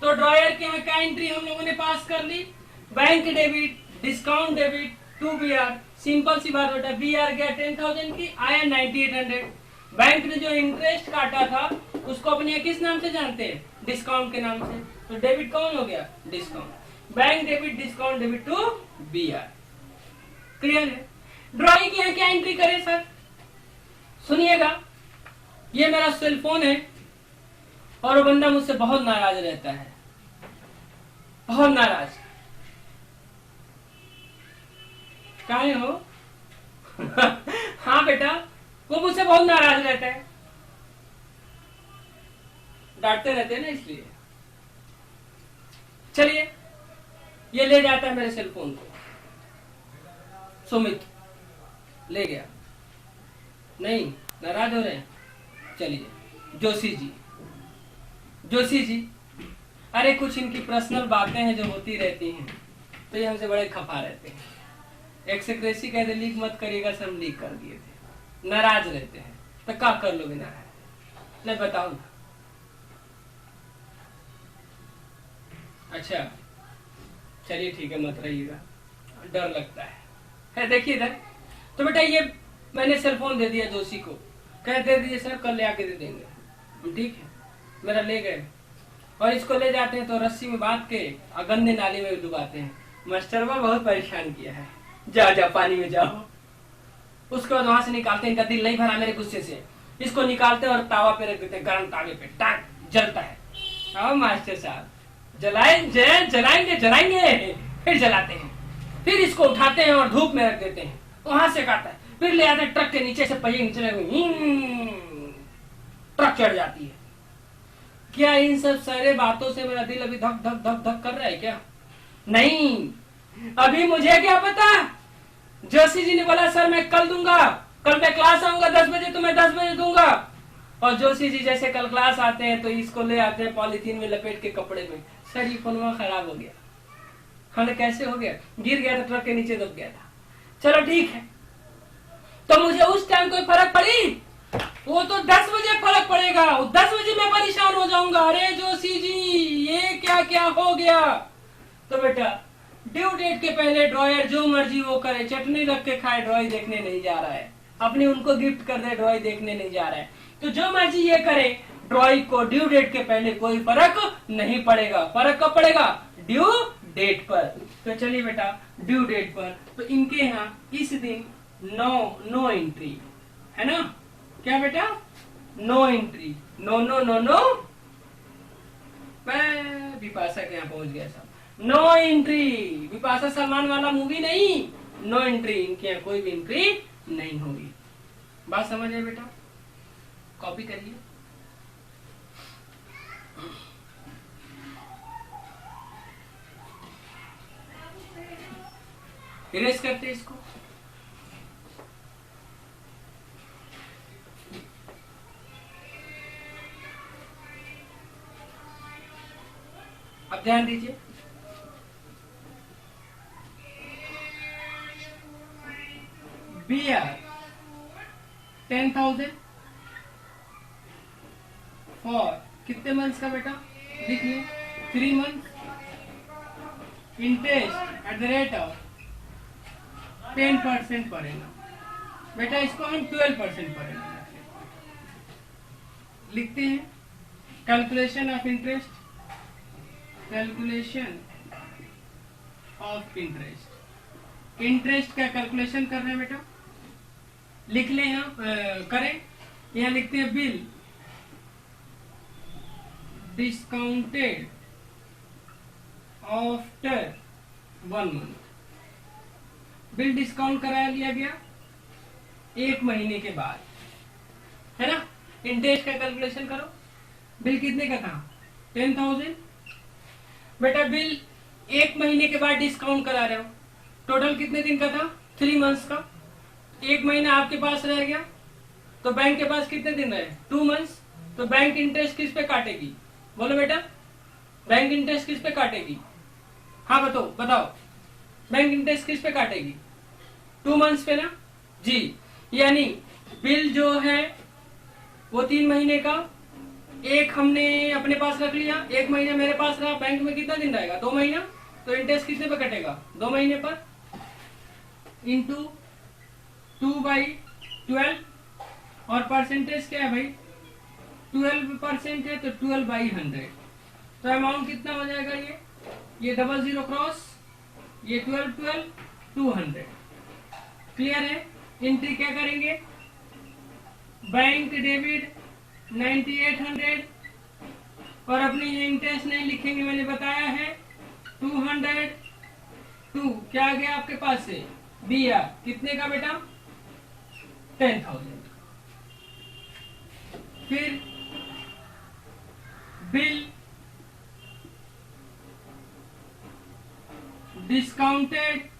तो ड्रॉयर के यहाँ क्या एंट्री हम लोगों ने पास कर ली? Bank debit, discount debit, 2BR। Simple सी बात बेटा, BR गया 10,000 की, आया 9800। बैंक ने जो इंटरेस्ट काटा था उसको अपने किस नाम से जानते हैं? डिस्काउंट के नाम से। तो डेबिट कौन हो गया? Discount. Bank debit, discount debit to BR। Clear है? ड्रॉइंग की यहाँ क्या एंट्री करें सर? सुनिएगा, ये मेरा सेल फोन है और वो बंदा मुझसे बहुत नाराज रहता है, बहुत नाराज। काहे हो? हाँ बेटा, वो मुझसे बहुत नाराज रहता है, डांटते रहते हैं ना, इसलिए। चलिए, ये ले जाता है मेरे सेल फोन को, सुमित ले गया। नहीं, नाराज हो रहे हैं? चलिए, जोशी जी, जोशी जी, अरे कुछ इनकी पर्सनल बातें हैं जो होती रहती हैं, तो ये हमसे बड़े खफा रहते हैं। एक्सेक्रेसी कहते लीक मत करिएगा, सर हम लीक कर दिए थे। नाराज रहते हैं तो क्या कर लोगे नाराज? नहीं बताओ ना। अच्छा चलिए ठीक है, मत रहिएगा, डर लगता है। देखिए इधर, तो बेटा ये मैंने सेल फोन दे दिया जोशी को, कह दे दिए सर कल ले आके दे देंगे। ठीक है, मेरा ले गए और इसको ले जाते हैं तो रस्सी में बांध के गंदे नाली में डुबाते हैं। मास्टरवा बहुत परेशान किया है, जा जा पानी में जाओ। उसके बाद वहां से निकालते हैं, इनका दिल नहीं भरा मेरे गुस्से से, इसको निकालते हैं और तावा पे रख देते हैं, गर्म तावे पे, टाक जलता है। अब मास्टर साहब जलाएंगे जलाएंगे, फिर जलाते हैं, फिर इसको उठाते हैं और धूप में रख देते हैं, वहां से काटता है, फिर ले आते हैं ट्रक के नीचे से, पहिए नीचे ट्रक चढ़ जाती है। क्या इन सब सारे बातों से मेरा दिल अभी धक धक धक धक कर रहा है क्या? नहीं, अभी मुझे क्या पता। जोशी जी ने बोला सर मैं कल दूंगा, कल मैं क्लास आऊंगा 10 बजे, तो मैं 10 बजे दूंगा। और जोशी जी जैसे कल क्लास आते हैं तो इसको ले आते हैं पॉलिथीन में लपेट के कपड़े में, सर ये फोन खराब हो गया। हमने कैसे हो गया? गिर गया था, ट्रक के नीचे दब गया था। चलो ठीक है, तो मुझे उस टाइम कोई फर्क पड़ी? वो तो 10 बजे फर्क पड़ेगा, 10 बजे मैं परेशान हो जाऊंगा, अरे जोशी जी ये क्या क्या हो गया। तो बेटा ड्यू डेट के पहले ड्रॉयर जो मर्जी वो करे, चटनी रख के खाए, ड्रॉई देखने नहीं जा रहा है, अपनी उनको गिफ्ट कर दे, ड्रॉई देखने नहीं जा रहा है, तो जो मर्जी ये करे, ड्रॉई को ड्यू डेट के पहले कोई फर्क नहीं पड़ेगा। फर्क कब पड़ेगा? ड्यू डेट पर। तो चलिए बेटा ड्यू डेट पर, तो इनके यहाँ इस दिन नो एंट्री है ना? क्या बेटा? No entry, no no no no. मैं विपाशा के यहाँ पहुंच गया सब। नो एंट्री, विपाशा सलमान वाला मूवी नहीं, नो एंट्री, इनके यहाँ कोई भी एंट्री नहीं होगी। बात समझ आए बेटा? कॉपी करिए। इरेज करते इसको। अब ध्यान दीजिए, BR 10,000 फॉर कितने मंथ्स का बेटा, लिख लिया 3 month, interest at the rate of 10% per annum. बेटा इसको हम 12% पर एनम लिखते हैं। Calculation of interest, calculation of interest, interest का कैलकुलेशन कर रहे हैं बेटा, लिख लें यहाँ करें, यहाँ लिखते हैं bill discounted after 1 month. Bill discount करा लिया गया 1 महीने के बाद, है ना। इंटरेस्ट का कैलकुलेशन करो, बिल कितने का था 10,000। बेटा बिल 1 महीने के बाद डिस्काउंट करा रहे हो, टोटल कितने दिन का था 3 मंथ्स का, 1 महीना आपके पास रह गया, तो बैंक के पास कितने दिन रहे 2 मंथ्स। तो बैंक इंटरेस्ट किस पे काटेगी, बोलो बेटा, बैंक इंटरेस्ट किस पे काटेगी, हाँ बताओ बैंक इंटरेस्ट किस पे काटेगी, 2 मंथ्स पे ना जी। यानी बिल जो है वो 3 महीने का, एक हमने अपने पास रख लिया, 1 महीना मेरे पास रहा, बैंक में कितना दिन रहेगा 2 महीना, तो इंटरेस्ट कितने पे कटेगा 2 महीने पर, इंटू 2/12, और परसेंटेज क्या है भाई 12% है, तो 12/100, तो अमाउंट कितना हो जाएगा, ये 00 क्रॉस, ये 12 200। क्लियर है। एंट्री क्या करेंगे, बैंक डेबिट 9800, और अपनी इंटरेस्ट नहीं लिखेंगे, मैंने बताया है 202, क्या आ गया आपके पास से BR कितने का बेटा 10,000। फिर bill discounted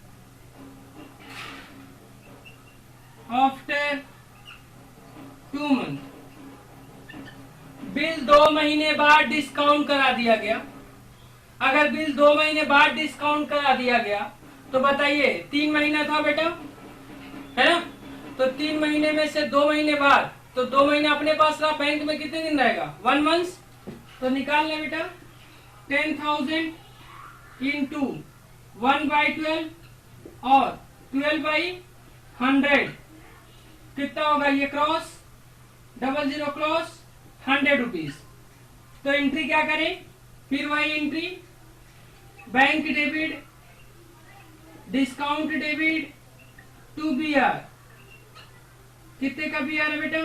after 2 month, bill 2 महीने बाद डिस्काउंट करा दिया गया। अगर बिल 2 महीने बाद डिस्काउंट करा दिया गया तो बताइए 3 महीना था बेटा, है ना, तो 3 महीने में से 2 महीने बाद, तो 2 महीने अपने पास रहा, बैंक में कितने दिन रहेगा 1 मंथ, तो निकाल ले बेटा 10,000 इंटू 1/12 और 12/100 कितना होगा, ये क्रॉस 00 क्रॉस 100 रुपीज। तो एंट्री क्या करें, फिर वही entry, bank debit discount debit to BR, कितने का BR है बेटा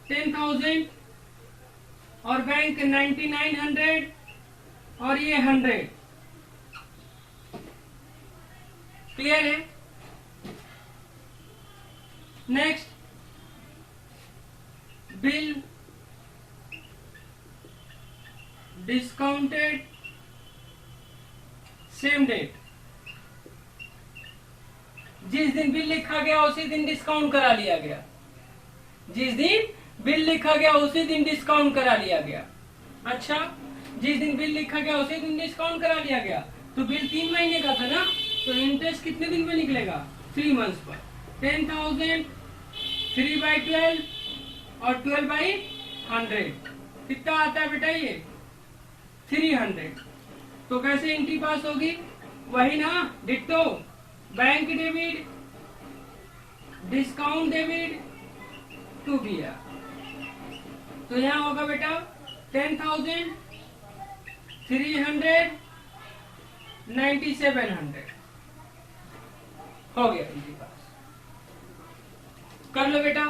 10,000, और बैंक 9900, और ये 100। क्लियर है। Next bill discounted same date, जिस दिन बिल लिखा गया उसी दिन डिस्काउंट करा लिया गया, जिस दिन बिल लिखा गया उसी दिन डिस्काउंट करा लिया गया। अच्छा, जिस दिन बिल लिखा गया उसी दिन डिस्काउंट करा लिया गया, तो बिल 3 महीने का था ना, तो इंटरेस्ट कितने दिन में निकलेगा 3 मंथ्स पर। 10,000 3/12 और 12/100 कितना आता है बेटा, ये 300। तो कैसे एंट्री पास होगी, वही ना, ditto bank debit discount debit to BR, तो यहां होगा बेटा 10,000 300 9700 हो गया एंट्री पास। कर लो बेटा,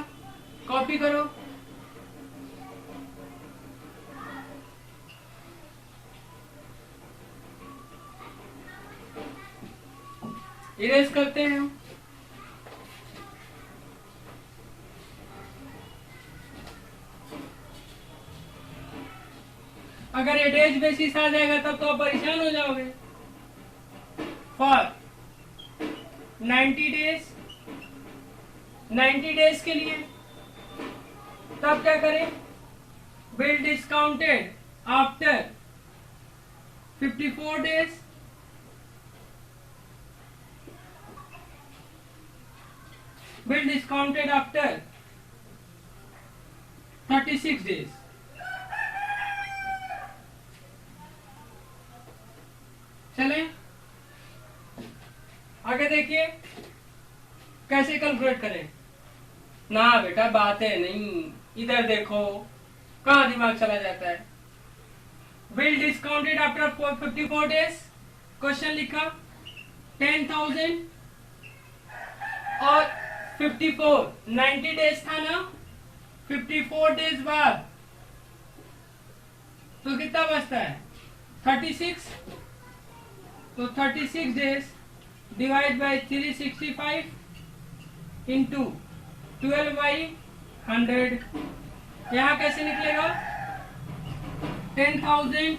कॉपी करो, इरेज करते हैं हम। अगर एडेज बेसिस आ जाएगा तब तो आप परेशान हो जाओगे। फॉर 90 डेज के लिए तब क्या करें, bill discounted after 54 days, bill discounted after 36 days. चले आगे देखिए कैसे कैलकुलेट करें। ना बेटा बातें नहीं, इधर देखो कहाँ दिमाग चला जाता है। Bill discounted after 54 days, question लिखा 10,000 और 54 90 डेज था ना, 54 डेज बाद तो कितना बचता है 36, तो 36 डेज डिवाइड बाय 365 इंटू 12/100। यहाँ कैसे निकलेगा 10,000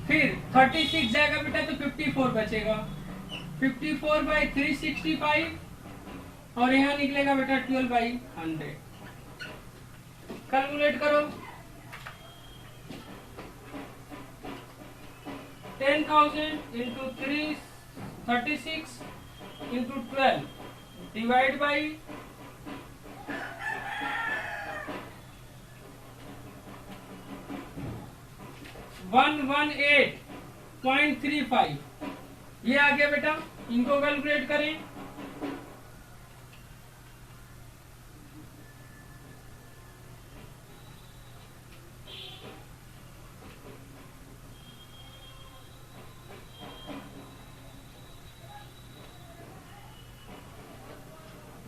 फिर 36 जाएगा बेटा तो 54 बचेगा, 54/365 और यहाँ निकलेगा बेटा 12/100। कैलकुलेट करो 10,000 इंटू 36 इंटू 12 डिवाइड बाई 118.35, ये आ गया बेटा। इनको कैलकुलेट करें।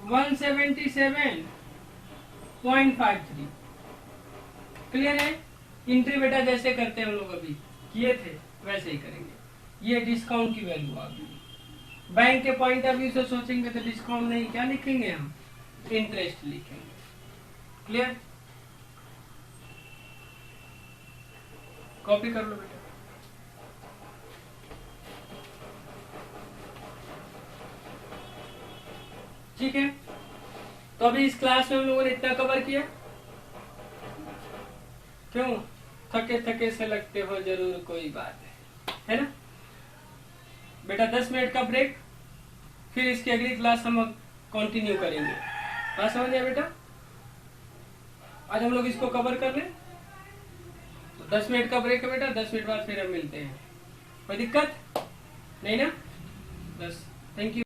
$177.53 क्लियर है। एंट्री बेटा जैसे करते हैं हम लोग अभी किए थे वैसे ही करेंगे। ये डिस्काउंट की वैल्यू आ गई। बैंक के पॉइंट ऑफ व्यू से सोचेंगे तो डिस्काउंट नहीं, क्या लिखेंगे हम, इंटरेस्ट लिखेंगे। क्लियर, कॉपी कर लो बेटा। ठीक है, तो अभी इस क्लास में हम लोगों ने इतना कवर किया। क्यों थके थके से लगते हो, जरूर कोई बात है ना बेटा। 10 मिनट का ब्रेक, फिर इसकी अगली क्लास हम कंटिन्यू करेंगे। बात समझ गया बेटा। आज हम लोग इसको कवर कर लें, तो 10 मिनट का ब्रेक है बेटा। 10 मिनट बाद फिर हम मिलते हैं। कोई दिक्कत नहीं ना? बस, थैंक यू।